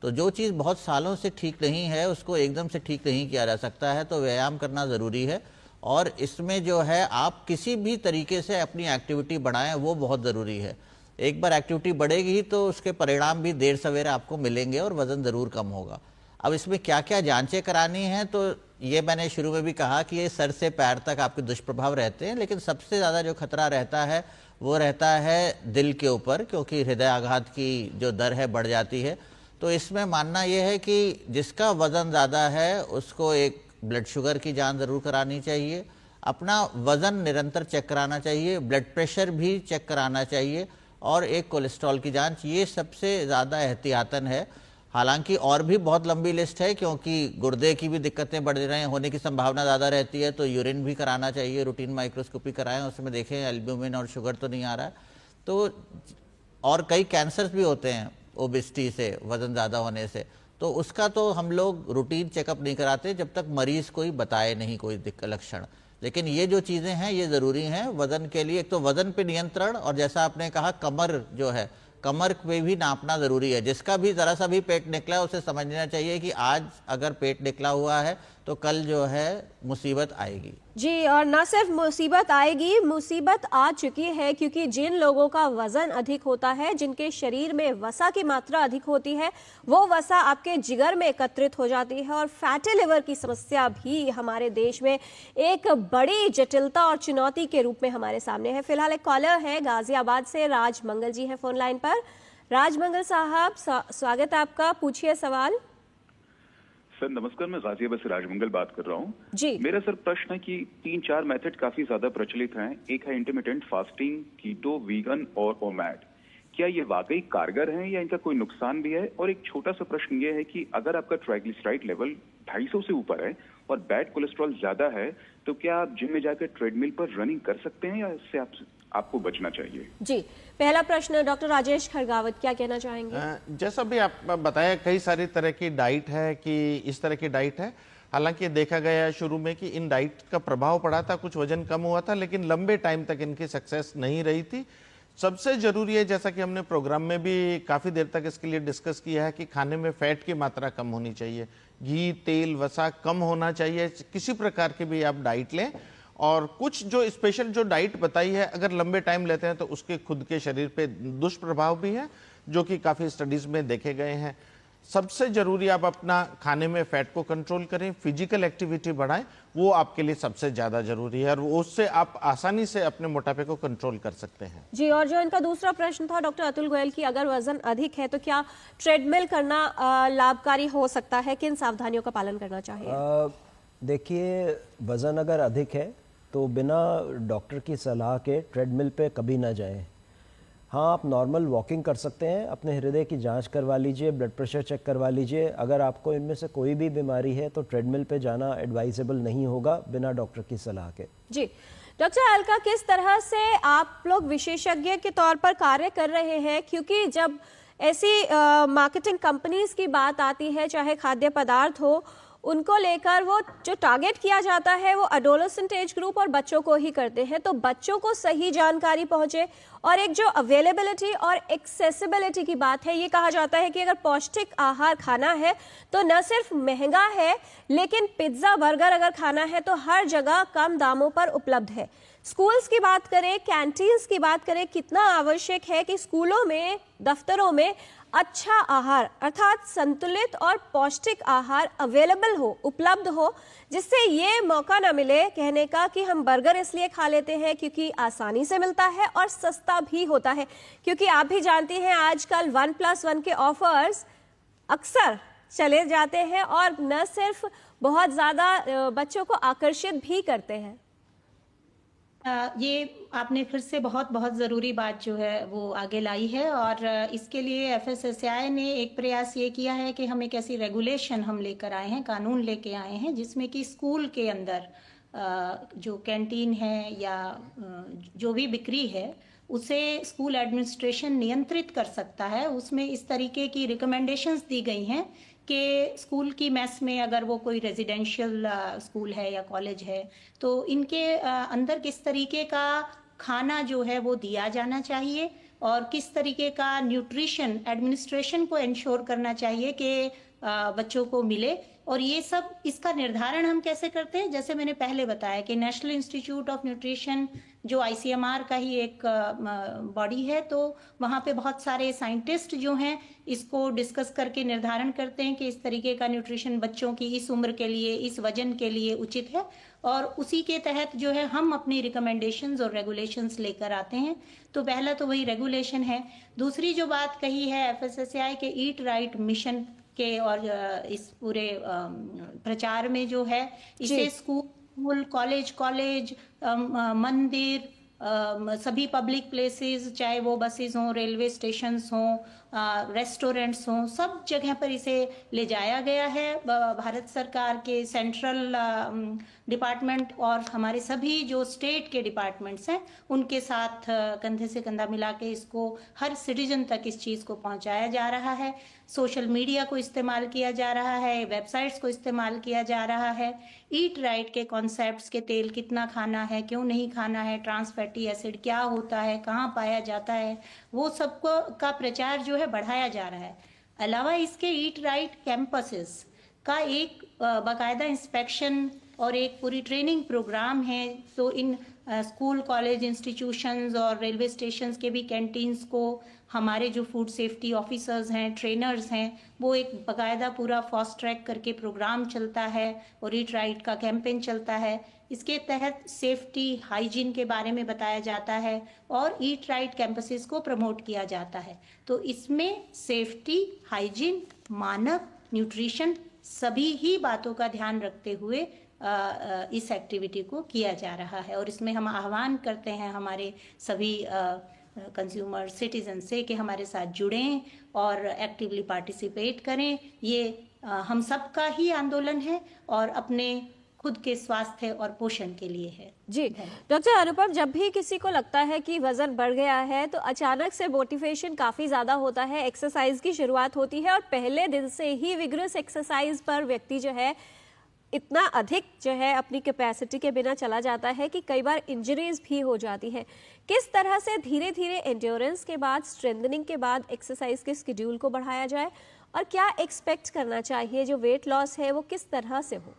तो जो चीज़ बहुत सालों से ठीक नहीं है उसको एकदम से ठीक नहीं किया जा सकता है, तो व्यायाम करना ज़रूरी है। और इसमें जो है आप किसी भी तरीके से अपनी एक्टिविटी बढ़ाएं, वो बहुत ज़रूरी है। एक बार एक्टिविटी बढ़ेगी तो उसके परिणाम भी देर सवेरे आपको मिलेंगे और वज़न ज़रूर कम होगा। अब इसमें क्या क्या जांचें करानी हैं, तो ये मैंने शुरू में भी कहा कि ये सर से पैर तक आपके दुष्प्रभाव रहते हैं, लेकिन सबसे ज़्यादा जो खतरा रहता है वो रहता है दिल के ऊपर, क्योंकि हृदय आघात की जो दर है बढ़ जाती है। तो इसमें मानना ये है कि जिसका वज़न ज़्यादा है उसको एक ब्लड शुगर की जांच ज़रूर करानी चाहिए, अपना वज़न निरंतर चेक कराना चाहिए, ब्लड प्रेशर भी चेक कराना चाहिए और एक कोलेस्ट्रॉल की जांच। ये सबसे ज़्यादा एहतियातन है। हालांकि और भी बहुत लंबी लिस्ट है, क्योंकि गुर्दे की भी दिक्कतें बढ़ रही होने की संभावना ज़्यादा रहती है, तो यूरिन भी कराना चाहिए, रूटीन माइक्रोस्कोपी कराएं, उसमें देखें एल्ब्यूमिन और शुगर तो नहीं आ रहा है। तो और कई कैंसर्स भी होते हैं ओबेसिटी से, वज़न ज़्यादा होने से, तो उसका तो हम लोग रूटीन चेकअप नहीं कराते जब तक मरीज़ कोई बताए नहीं कोई लक्षण। लेकिन ये जो चीज़ें हैं ये ज़रूरी हैं वज़न के लिए। एक तो वज़न पे नियंत्रण, और जैसा आपने कहा कमर जो है, कमर पे भी नापना ज़रूरी है। जिसका भी ज़रा सा भी पेट निकला है उसे समझना चाहिए कि आज अगर पेट निकला हुआ है तो कल जो है मुसीबत आएगी। जी, और ना सिर्फ मुसीबत आएगी, मुसीबत आ चुकी है, क्योंकि जिन लोगों का वजन अधिक होता है, जिनके शरीर में वसा की मात्रा अधिक होती है, वो वसा आपके जिगर में एकत्रित हो जाती है और फैटी लिवर की समस्या भी हमारे देश में एक बड़ी जटिलता और चुनौती के रूप में हमारे सामने है। फिलहाल एक कॉलर है गाजियाबाद से, राजमंगल जी हैं फोन लाइन पर। राजमंगल साहब, स्वागत है आपका, पूछिए सवाल। सर नमस्कार, मैं गाजियाबाद से राजमंगल बात कर रहा हूँ जी। मेरा सर प्रश्न है कि 3-4 मेथड काफी ज्यादा प्रचलित हैं। एक है इंटरमिटेंट फास्टिंग, कीटो, वीगन और ओमैड। क्या ये वाकई कारगर हैं या इनका कोई नुकसान भी है? और एक छोटा सा प्रश्न ये है कि अगर आपका ट्राइग्लिसराइड लेवल 250 से ऊपर है और बैड कोलेस्ट्रॉल ज्यादा है, तो क्या आप जिम में जाकर ट्रेडमिल पर रनिंग कर सकते हैं या इससे आप आपको बचना चाहिए। जी, पहला प्रश्न डॉक्टर राजेश खड़गावत, क्या कहना चाहेंगे? जैसा भी आप बताया, कई सारी तरह की डाइट है कि इस तरह की डाइट है। हालांकि देखा गया है शुरू में कि इन डाइट का प्रभाव पड़ा था, कुछ वजन कम हुआ था, लेकिन लंबे टाइम तक इनकी सक्सेस नहीं रही थी। सबसे जरूरी है, जैसा कि हमने प्रोग्राम में भी काफी देर तक इसके लिए डिस्कस किया है, कि खाने में फैट की मात्रा कम होनी चाहिए, घी तेल वसा कम होना चाहिए, किसी प्रकार की भी आप डाइट लें। और कुछ जो स्पेशल जो डाइट बताई है, अगर लंबे टाइम लेते हैं तो उसके खुद के शरीर पे दुष्प्रभाव भी हैं, जो कि काफ़ी स्टडीज में देखे गए हैं। सबसे जरूरी, आप अपना खाने में फैट को कंट्रोल करें, फिजिकल एक्टिविटी बढ़ाएं, वो आपके लिए सबसे ज़्यादा जरूरी है, और उससे आप आसानी से अपने मोटापे को कंट्रोल कर सकते हैं। जी, और जो इनका दूसरा प्रश्न था डॉक्टर अतुल गोयल की, अगर वजन अधिक है तो क्या ट्रेडमिल करना लाभकारी हो सकता है? किन सावधानियों का पालन करना चाहिए? देखिए, वज़न अगर अधिक है तो बिना डॉक्टर की सलाह के ट्रेडमिल पे कभी ना जाएं। हाँ, आप नॉर्मल वॉकिंग कर सकते हैं, अपने हृदय की जांच करवा लीजिए, ब्लड प्रेशर चेक करवा लीजिए। अगर आपको इनमें से कोई भी बीमारी है तो ट्रेडमिल पे जाना एडवाइजेबल नहीं होगा बिना डॉक्टर की सलाह के। जी, डॉक्टर अलका, किस तरह से आप लोग विशेषज्ञ के तौर पर कार्य कर रहे हैं? क्योंकि जब ऐसी मार्केटिंग कंपनीज की बात आती है, चाहे खाद्य पदार्थ हो, उनको लेकर वो जो टारगेट किया जाता है वो एडोलेसेंट एज ग्रुप और बच्चों को ही करते हैं, तो बच्चों को सही जानकारी पहुंचे। और एक जो अवेलेबिलिटी और एक्सेसिबिलिटी की बात है, ये कहा जाता है कि अगर पौष्टिक आहार खाना है तो न सिर्फ महंगा है, लेकिन पिज्ज़ा बर्गर अगर खाना है तो हर जगह कम दामों पर उपलब्ध है। स्कूल्स की बात करें, कैंटीन्स की बात करें, कितना आवश्यक है कि स्कूलों में, दफ्तरों में अच्छा आहार अर्थात संतुलित और पौष्टिक आहार अवेलेबल हो, उपलब्ध हो, जिससे ये मौका ना मिले कहने का कि हम बर्गर इसलिए खा लेते हैं क्योंकि आसानी से मिलता है और सस्ता भी होता है। क्योंकि आप भी जानती हैं आजकल 1+1 के ऑफर्स अक्सर चले जाते हैं और न सिर्फ बहुत ज़्यादा बच्चों को आकर्षित भी करते हैं। ये आपने फिर से बहुत बहुत ज़रूरी बात जो है वो आगे लाई है, और इसके लिए FSSAI ने एक प्रयास ये किया है कि हम एक ऐसी रेगुलेशन हम लेकर आए हैं, कानून लेके आए हैं, जिसमें कि स्कूल के अंदर जो कैंटीन है या जो भी बिक्री है उसे स्कूल एडमिनिस्ट्रेशन नियंत्रित कर सकता है। उसमें इस तरीके की रिकमेंडेशंस दी गई हैं कि स्कूल की मेस में, अगर वो कोई रेजिडेंशियल स्कूल है या कॉलेज है, तो इनके अंदर किस तरीके का खाना जो है वो दिया जाना चाहिए और किस तरीके का न्यूट्रिशन एडमिनिस्ट्रेशन को इंश्योर करना चाहिए कि बच्चों को मिले। और ये सब, इसका निर्धारण हम कैसे करते हैं? जैसे मैंने पहले बताया कि नेशनल इंस्टीट्यूट ऑफ न्यूट्रिशन जो ICMR का ही एक बॉडी है, तो वहाँ पे बहुत सारे साइंटिस्ट जो हैं इसको डिस्कस करके निर्धारण करते हैं कि इस तरीके का न्यूट्रिशन बच्चों की इस उम्र के लिए, इस वजन के लिए उचित है, और उसी के तहत जो है हम अपनी रिकमेंडेशंस और रेगुलेशंस लेकर आते हैं। तो पहला तो वही रेगुलेशन है। दूसरी जो बात कही है FSSAI के ईट राइट मिशन के और इस पूरे प्रचार में जो है, इसे स्कूल, कॉलेज, मंदिर, सभी पब्लिक प्लेसेस, चाहे वो बसेस हों, रेलवे स्टेशंस हों, रेस्टोरेंट्स हों, सब जगह पर इसे ले जाया गया है। भारत सरकार के सेंट्रल डिपार्टमेंट और हमारे सभी जो स्टेट के डिपार्टमेंट्स हैं उनके साथ कंधे से कंधा मिला के इसको हर सिटीजन तक इस चीज़ को पहुंचाया जा रहा है। सोशल मीडिया को इस्तेमाल किया जा रहा है, वेबसाइट्स को इस्तेमाल किया जा रहा है। ईट राइट के कॉन्सेप्ट्स के तेल कितना खाना है, क्यों नहीं खाना है, ट्रांस फैटी एसिड क्या होता है, कहाँ पाया जाता है, वो सबको का प्रचार जो है बढ़ाया जा रहा है। अलावा इसके ईट राइट कैंपसेस का एक बाकायदा इंस्पेक्शन और एक पूरी ट्रेनिंग प्रोग्राम है। तो इन स्कूल, कॉलेज, इंस्टीट्यूशंस और रेलवे स्टेशंस के भी कैंटीन्स को हमारे जो फूड सेफ्टी ऑफिसर्स हैं, ट्रेनर्स हैं, वो एक बाकायदा पूरा फास्ट ट्रैक करके प्रोग्राम चलता है और ईट राइट का कैंपेन चलता है। इसके तहत सेफ्टी, हाइजीन के बारे में बताया जाता है और ईट राइट कैंपसेस को प्रमोट किया जाता है। तो इसमें सेफ्टी, हाइजीन, मानक, न्यूट्रिशन सभी ही बातों का ध्यान रखते हुए इस एक्टिविटी को किया जा रहा है। और इसमें हम आह्वान करते हैं हमारे सभी कंज्यूमर सिटीजन से कि हमारे साथ जुड़ें और एक्टिवली पार्टिसिपेट करें। ये हम सब का ही आंदोलन है और अपने खुद के स्वास्थ्य और पोषण के लिए है। जी डॉक्टर अनुपम, जब भी किसी को लगता है कि वजन बढ़ गया है तो अचानक से मोटिवेशन काफी ज्यादा होता है, एक्सरसाइज की शुरुआत होती है और पहले दिन से ही विग्रस एक्सरसाइज पर व्यक्ति जो है इतना अधिक जो है अपनी कैपेसिटी के बिना चला जाता है कि कई बार इंजरीज भी हो जाती है। किस तरह से धीरे धीरे एंड्योरेंस के बाद, स्ट्रेंथनिंग के बाद एक्सरसाइज के शेड्यूल को बढ़ाया जाए और क्या एक्सपेक्ट करना चाहिए, जो वेट लॉस है वो किस तरह से हो?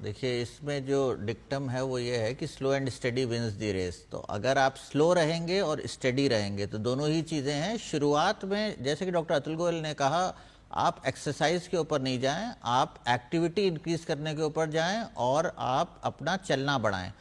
देखिए, इसमें जो डिक्टम है वो ये है कि slow and steady wins the race. तो अगर आप स्लो रहेंगे और स्टडी रहेंगे तो दोनों ही चीज़ें हैं। शुरुआत में जैसे कि डॉक्टर अतुल गोयल ने कहा, आप एक्सरसाइज के ऊपर नहीं जाएं, आप एक्टिविटी इंक्रीज करने के ऊपर जाएं और आप अपना चलना बढ़ाएं।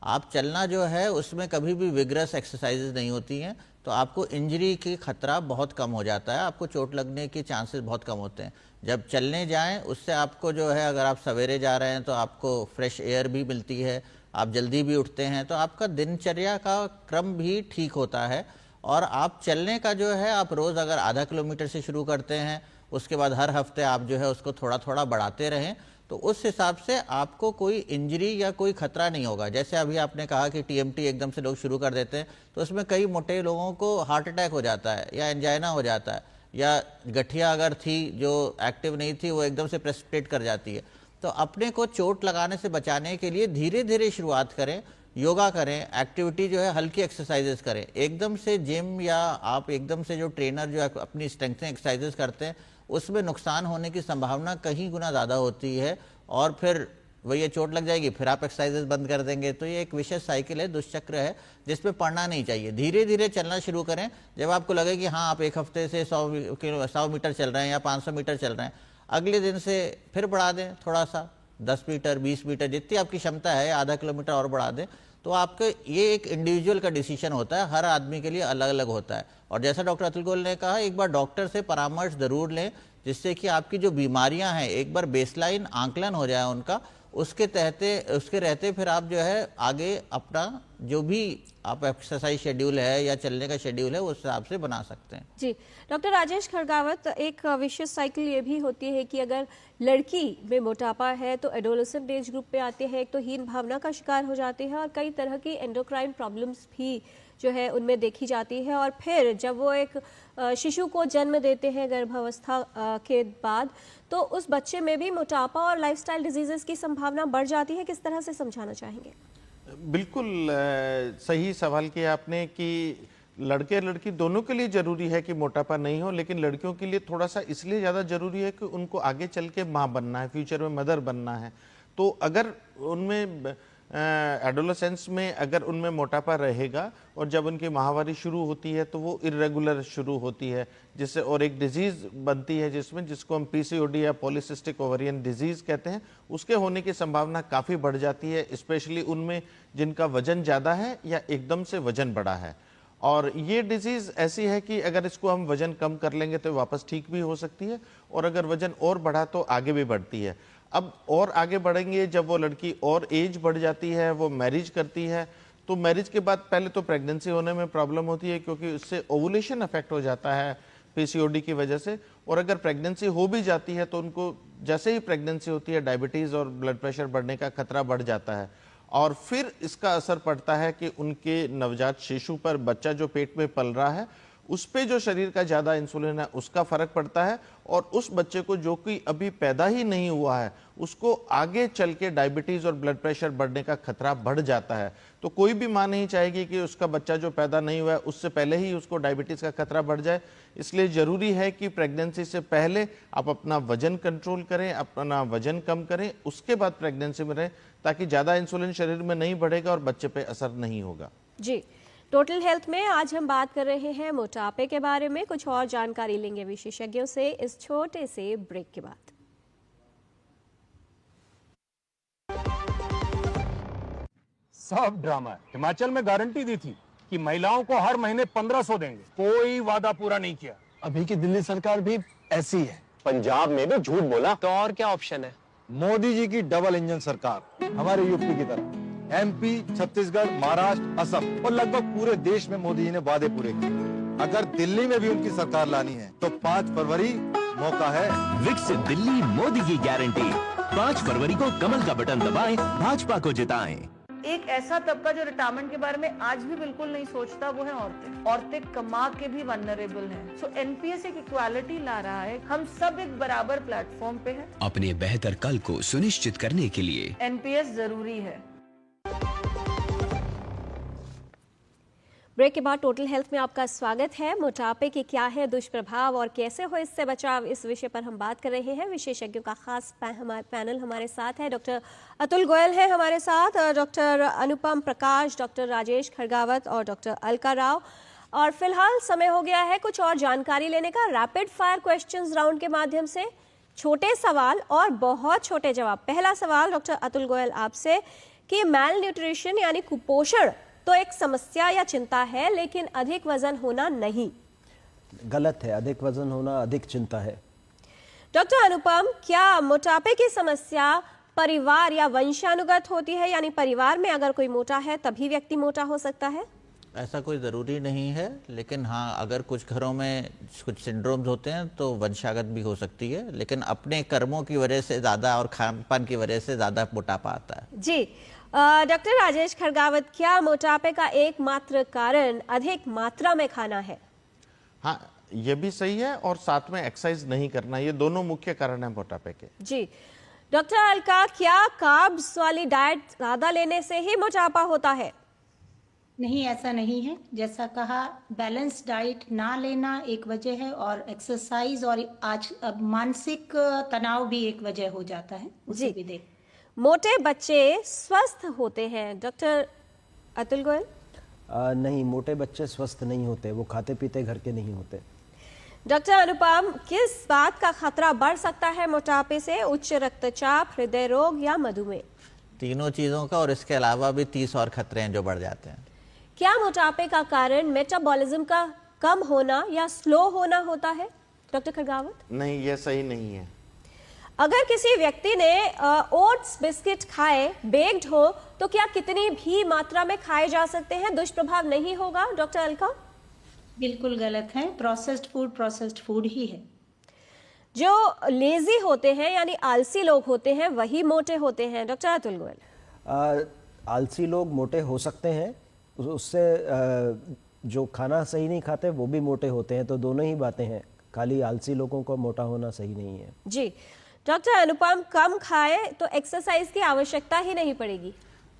आप चलना जो है उसमें कभी भी विग्रस एक्सरसाइजेज नहीं होती हैं, तो आपको इंजरी की खतरा बहुत कम हो जाता है, आपको चोट लगने के चांसेस बहुत कम होते हैं। जब चलने जाएं उससे आपको जो है, अगर आप सवेरे जा रहे हैं तो आपको फ्रेश एयर भी मिलती है, आप जल्दी भी उठते हैं, तो आपका दिनचर्या का क्रम भी ठीक होता है। और आप चलने का जो है, आप रोज़ अगर आधा किलोमीटर से शुरू करते हैं, उसके बाद हर हफ्ते आप जो है उसको थोड़ा थोड़ा बढ़ाते रहें, तो उस हिसाब से आपको कोई इंजरी या कोई खतरा नहीं होगा। जैसे अभी आपने कहा कि टीएमटी एकदम से लोग शुरू कर देते हैं, तो उसमें कई मोटे लोगों को हार्ट अटैक हो जाता है या एंजाइना हो जाता है, या गठिया अगर थी जो एक्टिव नहीं थी वो एकदम से प्रेसिपिटेट कर जाती है। तो अपने को चोट लगाने से बचाने के लिए धीरे धीरे शुरुआत करें, योगा करें, एक्टिविटी जो है हल्की एक्सरसाइजेस करें। एकदम से जिम या आप एकदम से जो ट्रेनर जो अपनी स्ट्रेंथनिंग एक्सरसाइजेस करते हैं उसमें नुकसान होने की संभावना कहीं गुना ज़्यादा होती है, और फिर वही चोट लग जाएगी, फिर आप एक्सरसाइजेस बंद कर देंगे। तो ये एक विशेष साइकिल है, दुष्चक्र है, जिसपे पड़ना नहीं चाहिए। धीरे धीरे चलना शुरू करें। जब आपको लगे कि हाँ आप एक हफ्ते से 100 मीटर चल रहे हैं या 500 मीटर चल रहे हैं, अगले दिन से फिर बढ़ा दें थोड़ा सा, 10 मीटर 20 मीटर जितनी आपकी क्षमता है, आधा किलोमीटर और बढ़ा दें। तो आपके ये एक इंडिविजुअल का डिसीजन होता है, हर आदमी के लिए अलग अलग होता है। और जैसा डॉक्टर अतुल गोयल ने कहा, एक बार डॉक्टर से परामर्श जरूर लें, जिससे कि आपकी जो बीमारियां हैं एक बार बेसलाइन आंकलन हो जाए उनका, उसके रहते फिर आप जो है आगे अपना जो भी आप एक्सरसाइज शेड्यूल है या चलने का शेड्यूल है उस हिसाब से बना सकते हैं। जी डॉक्टर राजेश खड़गावत, एक विशेष साइकिल ये भी होती है कि अगर लड़की में मोटापा है तो एडोलेसेंट एज ग्रुप पे आते हैं, एक तो हीन भावना का शिकार हो जाते हैं और कई तरह की एंडोक्राइन प्रॉब्लम्स भी जो है उनमें देखी जाती है। और फिर जब वो एक शिशु को जन्म देते हैं गर्भावस्था के बाद, तो उस बच्चे में भी मोटापा और लाइफस्टाइल डिजीजेस की संभावना बढ़ जाती है। किस तरह से समझाना चाहेंगे? बिल्कुल सही सवाल किया आपने कि लड़के लड़की दोनों के लिए जरूरी है कि मोटापा नहीं हो, लेकिन लड़कियों के लिए थोड़ा सा इसलिए ज़्यादा जरूरी है कि उनको आगे चल के माँ बनना है, फ्यूचर में मदर बनना है। तो अगर उनमें एडोलेसेंस में अगर उनमें मोटापा रहेगा और जब उनकी माहवारी शुरू होती है तो वो इरेगुलर शुरू होती है, जिससे और एक डिजीज़ बनती है जिसको हम पीसीओडी या पॉलीसिस्टिक ओवरियन डिजीज़ कहते हैं, उसके होने की संभावना काफ़ी बढ़ जाती है, स्पेशली उनमें जिनका वजन ज़्यादा है या एकदम से वजन बड़ा है। और ये डिजीज़ ऐसी है कि अगर इसको हम वजन कम कर लेंगे तो वापस ठीक भी हो सकती है, और अगर वजन और बढ़ा तो आगे भी बढ़ती है। अब और आगे बढ़ेंगे जब वो लड़की और एज बढ़ जाती है, वो मैरिज करती है, तो मैरिज के बाद पहले तो प्रेगनेंसी होने में प्रॉब्लम होती है, क्योंकि उससे ओवुलेशन अफेक्ट हो जाता है पीसीओडी की वजह से। और अगर प्रेगनेंसी हो भी जाती है तो उनको जैसे ही प्रेगनेंसी होती है डायबिटीज़ और ब्लड प्रेशर बढ़ने का खतरा बढ़ जाता है, और फिर इसका असर पड़ता है कि उनके नवजात शिशु पर, बच्चा जो पेट में पल रहा है उस पे जो शरीर का ज़्यादा इंसुलिन है उसका फर्क पड़ता है, और उस बच्चे को जो कि अभी पैदा ही नहीं हुआ है उसको आगे चल के डायबिटीज़ और ब्लड प्रेशर बढ़ने का खतरा बढ़ जाता है। तो कोई भी माँ नहीं चाहेगी कि उसका बच्चा जो पैदा नहीं हुआ है उससे पहले ही उसको डायबिटीज़ का खतरा बढ़ जाए। इसलिए ज़रूरी है कि प्रेगनेंसी से पहले आप अपना वजन कंट्रोल करें, अपना वजन कम करें, उसके बाद प्रेगनेंसी में रहें, ताकि ज़्यादा इंसुलिन शरीर में नहीं बढ़ेगा और बच्चे पे असर नहीं होगा। जी, टोटल हेल्थ में आज हम बात कर रहे हैं मोटापे के बारे में। कुछ और जानकारी लेंगे विशेषज्ञों से इस छोटे से ब्रेक के बाद। सब ड्रामा है। हिमाचल में गारंटी दी थी कि महिलाओं को हर महीने 1500 देंगे, कोई वादा पूरा नहीं किया। अभी की दिल्ली सरकार भी ऐसी है। पंजाब में भी झूठ बोला। तो और क्या ऑप्शन है? मोदी जी की डबल इंजन सरकार, हमारे यूपी की तरह। एमपी, छत्तीसगढ़, महाराष्ट्र, असम और लगभग पूरे देश में मोदी जी ने वादे पूरे किए। अगर दिल्ली में भी उनकी सरकार लानी है तो 5 फरवरी मौका है। विकसित दिल्ली मोदी की गारंटी। 5 फरवरी को कमल का बटन दबाएं, भाजपा को जिताएं। एक ऐसा तबका जो रिटायरमेंट के बारे में आज भी बिल्कुल नहीं सोचता वो है औरतें। औरतें कमा के भी वनरेबल हैं। सो एनपीएस एक इक्वालिटी ला रहा है, हम सब एक बराबर प्लेटफॉर्म पे हैं। अपने बेहतर कल को सुनिश्चित करने के लिए एनपीएस जरूरी है। ब्रेक के बाद टोटल हेल्थ में आपका स्वागत है। मोटापे के क्या है दुष्प्रभाव और कैसे हो इससे बचाव, इस विषय पर हम बात कर रहे हैं। विशेषज्ञों का खास पैनल हमारे साथ है। डॉक्टर अतुल गोयल है हमारे साथ, डॉक्टर अनुपम प्रकाश, डॉक्टर राजेश खड़गावत और डॉक्टर अलका राव। और फिलहाल समय हो गया है कुछ और जानकारी लेने का। रैपिड फायर क्वेश्चंस राउंड के माध्यम से छोटे सवाल और बहुत छोटे जवाब। पहला सवाल डॉक्टर अतुल गोयल आपसे कि मैल न्यूट्रिशन यानी कुपोषण तो एक समस्या या चिंता है, लेकिन अधिक वजन होना नहीं। गलत है, अधिक वजन होना अधिक चिंता है। डॉक्टर अनुपम, क्या मोटापे की समस्या परिवार या वंशानुगत होती है, यानी परिवार में अगर कोई मोटा है तभी व्यक्ति मोटा हो सकता है? ऐसा कोई ज़रूरी नहीं है, लेकिन हाँ, अगर कुछ घरों में कुछ सिंड्रोम्स होते हैं तो वंशागत भी हो सकती है, लेकिन अपने कर्मों की वजह से ज़्यादा और खान पान की वजह से ज़्यादा मोटापा आता है। जी डॉक्टर राजेश खड़गावत, क्या मोटापे का एकमात्र कारण अधिक मात्रा में खाना है? हाँ, ये भी सही है, और साथ में एक्सरसाइज नहीं करना, ये दोनों मुख्य कारण है मोटापे के। जी डॉक्टर अलका, क्या कार्ब्स वाली डाइट ज्यादा लेने से ही मोटापा होता है? नहीं, ऐसा नहीं है। जैसा कहा, बैलेंस डाइट ना लेना एक वजह है, और एक्सरसाइज और आज अब मानसिक तनाव भी एक वजह हो जाता है। उसे भी देख। मोटे बच्चे स्वस्थ होते हैं, डॉक्टर अतुल गोयल? नहीं, मोटे बच्चे स्वस्थ नहीं होते, वो खाते पीते घर के नहीं होते। डॉक्टर अनुपम, किस बात का खतरा बढ़ सकता है मोटापे से? उच्च रक्तचाप, हृदय रोग या मधुमेह? तीनों चीज़ों का, और इसके अलावा भी 30 और खतरे हैं जो बढ़ जाते हैं। क्या मोटापे का कारण मेटाबॉलिज्म का कम होना या स्लो होना होता है, डॉक्टर खड़गावत? नहीं, ये सही नहीं है। अगर किसी व्यक्ति ने ओट्स बिस्किट खाए, बेक्ड हो, तो क्या कितनी भी मात्रा में खाए जा सकते हैं, दुष्प्रभाव नहीं होगा, डॉक्टर अलका? बिल्कुल गलत है। प्रोसेस्ड फूड ही है। जो लेजी होते हैं यानी आलसी लोग होते हैं वही मोटे होते हैं, डॉक्टर अतुल गोयल? आलसी लोग मोटे हो सकते हैं, उससे जो खाना सही नहीं खाते वो भी मोटे होते हैं, तो दोनों ही बातें हैं। खाली आलसी लोगों को मोटा होना सही नहीं है। जी डॉक्टर अनुपम, कम खाए तो एक्सरसाइज की आवश्यकता ही नहीं पड़ेगी?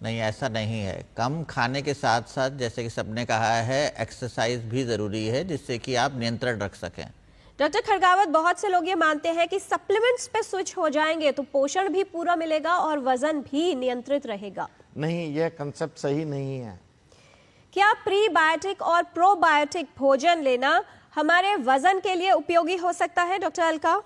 नहीं, ऐसा नहीं है। कम खाने के साथ साथ, जैसे कि सबने कहा है, एक्सरसाइज भी ज़रूरी है, जिससे कि आप नियंत्रण रख सकें। डॉक्टर खड़गावत, बहुत से लोग ये मानते हैं कि सप्लीमेंट्स पे स्विच हो जाएंगे तो पोषण भी पूरा मिलेगा और वजन भी नियंत्रित रहेगा। नहीं, यह कंसेप्ट सही नहीं है। क्या प्रीबायोटिक और प्रोबायोटिक भोजन लेना हमारे वजन के लिए उपयोगी हो सकता है, डॉक्टर अलका?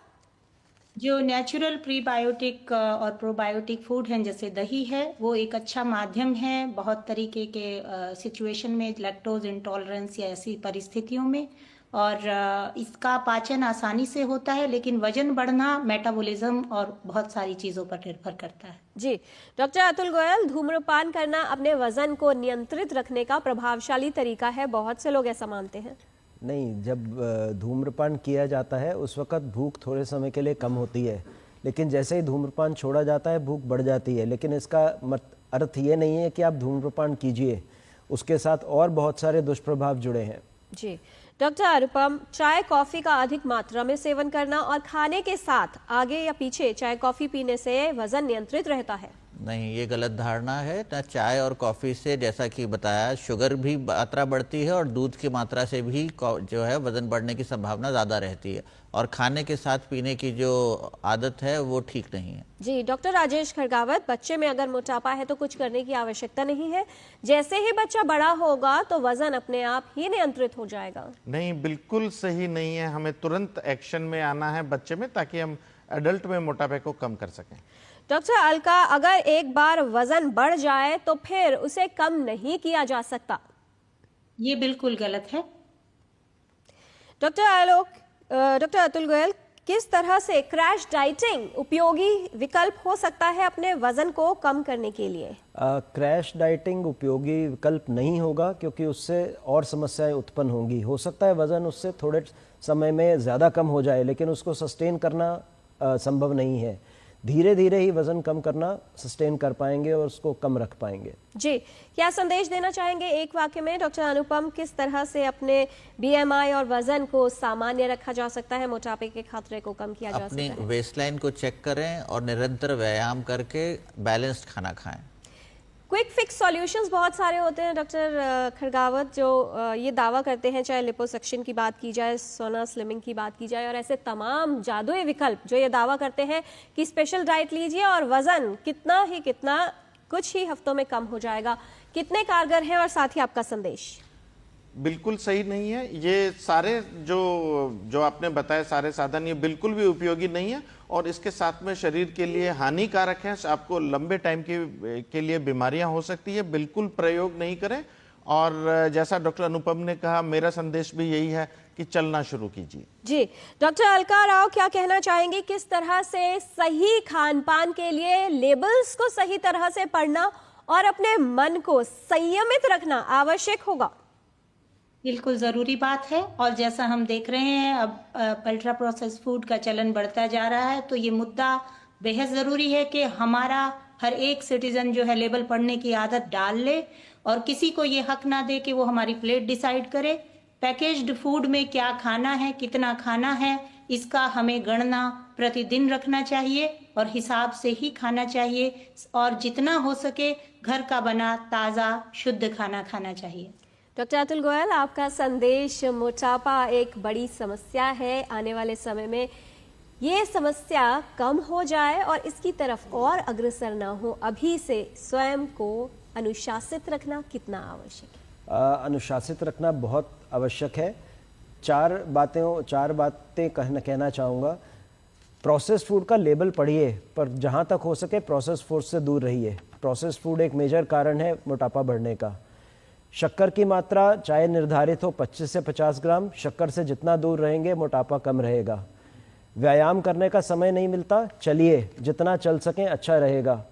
जो नेचुरल प्रीबायोटिक और प्रोबायोटिक फूड हैं, जैसे दही है, वो एक अच्छा माध्यम है बहुत तरीके के सिचुएशन में, लैक्टोज इंटॉलरेंस या ऐसी परिस्थितियों में, और इसका पाचन आसानी से होता है, लेकिन वजन बढ़ना मेटाबॉलिज्म और बहुत सारी चीज़ों पर निर्भर करता है। जी डॉक्टर अतुल गोयल, धूम्रपान करना अपने वजन को नियंत्रित रखने का प्रभावशाली तरीका है, बहुत से लोग ऐसा मानते हैं। नहीं, जब धूम्रपान किया जाता है उस वक़्त भूख थोड़े समय के लिए कम होती है, लेकिन जैसे ही धूम्रपान छोड़ा जाता है भूख बढ़ जाती है। लेकिन इसका अर्थ ये नहीं है कि आप धूम्रपान कीजिए, उसके साथ और बहुत सारे दुष्प्रभाव जुड़े हैं। जी डॉक्टर अनुपम, चाय कॉफ़ी का अधिक मात्रा में सेवन करना और खाने के साथ आगे या पीछे चाय कॉफ़ी पीने से वजन नियंत्रित रहता है? नहीं, ये गलत धारणा है। ना, चाय और कॉफ़ी से, जैसा कि बताया, शुगर भी मात्रा बढ़ती है, और दूध की मात्रा से भी जो है वजन बढ़ने की संभावना ज़्यादा रहती है, और खाने के साथ पीने की जो आदत है वो ठीक नहीं है। जी डॉक्टर राजेश खड़गावत, बच्चे में अगर मोटापा है तो कुछ करने की आवश्यकता नहीं है, जैसे ही बच्चा बड़ा होगा तो वजन अपने आप ही नियंत्रित हो जाएगा? नहीं, बिल्कुल सही नहीं है। हमें तुरंत एक्शन में आना है बच्चे में, ताकि हम एडल्ट में मोटापे को कम कर सकें। डॉक्टर अलका, अगर एक बार वजन बढ़ जाए तो फिर उसे कम नहीं किया जा सकता? ये बिल्कुल गलत है। डॉक्टर अतुल गोयल, किस तरह से क्रैश डाइटिंग उपयोगी विकल्प हो सकता है अपने वजन को कम करने के लिए? क्रैश डाइटिंग उपयोगी विकल्प नहीं होगा, क्योंकि उससे और समस्याएं उत्पन्न होंगी। हो सकता है वजन उससे थोड़े समय में ज़्यादा कम हो जाए, लेकिन उसको सस्टेन करना संभव नहीं है। धीरे धीरे ही वज़न कम करना सस्टेन कर पाएंगे और उसको कम रख पाएंगे। जी, क्या संदेश देना चाहेंगे एक वाक्य में डॉक्टर अनुपम, किस तरह से अपने बीएमआई और वजन को सामान्य रखा जा सकता है, मोटापे के खतरे को कम किया जा सकता है? अपनी वेस्टलाइन को चेक करें और निरंतर व्यायाम करके बैलेंस्ड खाना खाएं। क्विक फिक्स सॉल्यूशंस बहुत सारे होते हैं डॉक्टर खड़गावत, जो ये दावा करते हैं, चाहे लिपोसक्शन की बात की जाए, सोना स्लिमिंग की बात की जाए, और ऐसे तमाम जादुई विकल्प जो ये दावा करते हैं कि स्पेशल डाइट लीजिए और वजन कितना कुछ ही हफ्तों में कम हो जाएगा। कितने कारगर हैं और साथ ही आपका संदेश? बिल्कुल सही नहीं है। ये सारे जो आपने बताए सारे साधन ये बिल्कुल भी उपयोगी नहीं है और इसके साथ में शरीर के लिए हानिकारक है। आपको लंबे टाइम के लिए बीमारियां हो सकती है। बिल्कुल प्रयोग नहीं करें। और जैसा डॉक्टर अनुपम ने कहा, मेरा संदेश भी यही है कि चलना शुरू कीजिए। जी, डॉक्टर अलका राव, क्या कहना चाहेंगे, किस तरह से सही खान पान के लिए लेबल्स को सही तरह से पढ़ना और अपने मन को संयमित रखना आवश्यक होगा? बिल्कुल ज़रूरी बात है। और जैसा हम देख रहे हैं अब अल्ट्रा प्रोसेस फूड का चलन बढ़ता जा रहा है, तो ये मुद्दा बेहद ज़रूरी है कि हमारा हर एक सिटीजन जो है लेबल पढ़ने की आदत डाल ले और किसी को ये हक ना दे कि वो हमारी प्लेट डिसाइड करे। पैकेज्ड फूड में क्या खाना है, कितना खाना है, इसका हमें गणना प्रतिदिन रखना चाहिए और हिसाब से ही खाना चाहिए और जितना हो सके घर का बना ताज़ा शुद्ध खाना खाना चाहिए। डॉक्टर अतुल गोयल, आपका संदेश, मोटापा एक बड़ी समस्या है, आने वाले समय में ये समस्या कम हो जाए और इसकी तरफ और अग्रसर ना हो, अभी से स्वयं को अनुशासित रखना कितना आवश्यक है? अनुशासित रखना बहुत आवश्यक है। चार बातें कहना चाहूँगा। प्रोसेस्ड फूड का लेबल पढ़िए, पर जहाँ तक हो सके प्रोसेस्ड फूड से दूर रहिए। प्रोसेस्ड फूड एक मेजर कारण है मोटापा बढ़ने का। शक्कर की मात्रा चाहे निर्धारित हो 25 से 50 ग्राम, शक्कर से जितना दूर रहेंगे मोटापा कम रहेगा। व्यायाम करने का समय नहीं मिलता, चलिए, जितना चल सकें अच्छा रहेगा।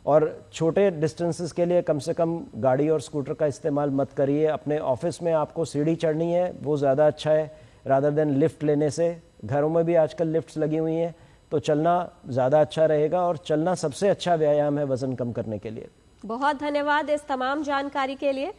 और छोटे डिस्टेंसेस के लिए कम से कम गाड़ी और स्कूटर का इस्तेमाल मत करिए। अपने ऑफिस में आपको सीढ़ी चढ़नी है, वो ज़्यादा अच्छा है रादर देन लिफ्ट लेने से। घरों में भी आजकल लिफ्ट्स लगी हुई हैं, तो चलना ज़्यादा अच्छा रहेगा और चलना सबसे अच्छा व्यायाम है वज़न कम करने के लिए। बहुत धन्यवाद इस तमाम जानकारी के लिए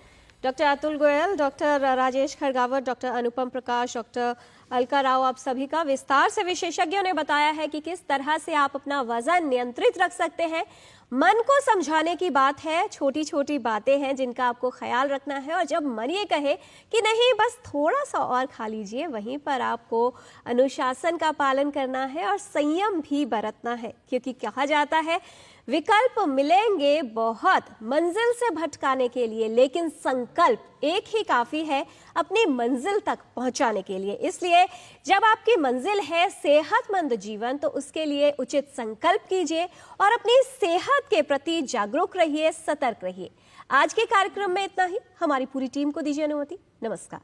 doctor Atul Goyal, doctor Rajesh Khadgawat, doctor Anupam Prakash, doctor Alka Rao, आप सभी का विस्तार से विशेषज्ञों ने बताया है कि किस तरह से आप अपना वजन नियंत्रित रख सकते हैं। मन को समझाने की बात है, छोटी छोटी बातें हैं जिनका आपको ख्याल रखना है और जब मन ये कहे कि नहीं बस थोड़ा सा और खा लीजिए, वहीं पर आपको अनुशासन का पालन करना है और संयम भी बरतना है, क्योंकि कहा जाता है विकल्प मिलेंगे बहुत मंजिल से भटकाने के लिए, लेकिन संकल्प एक ही काफी है अपनी मंजिल तक पहुंचाने के लिए। इसलिए जब आपकी मंजिल है सेहतमंद जीवन, तो उसके लिए उचित संकल्प कीजिए और अपनी सेहत के प्रति जागरूक रहिए, सतर्क रहिए। आज के कार्यक्रम में इतना ही। हमारी पूरी टीम को दीजिए अनुमति। नमस्कार।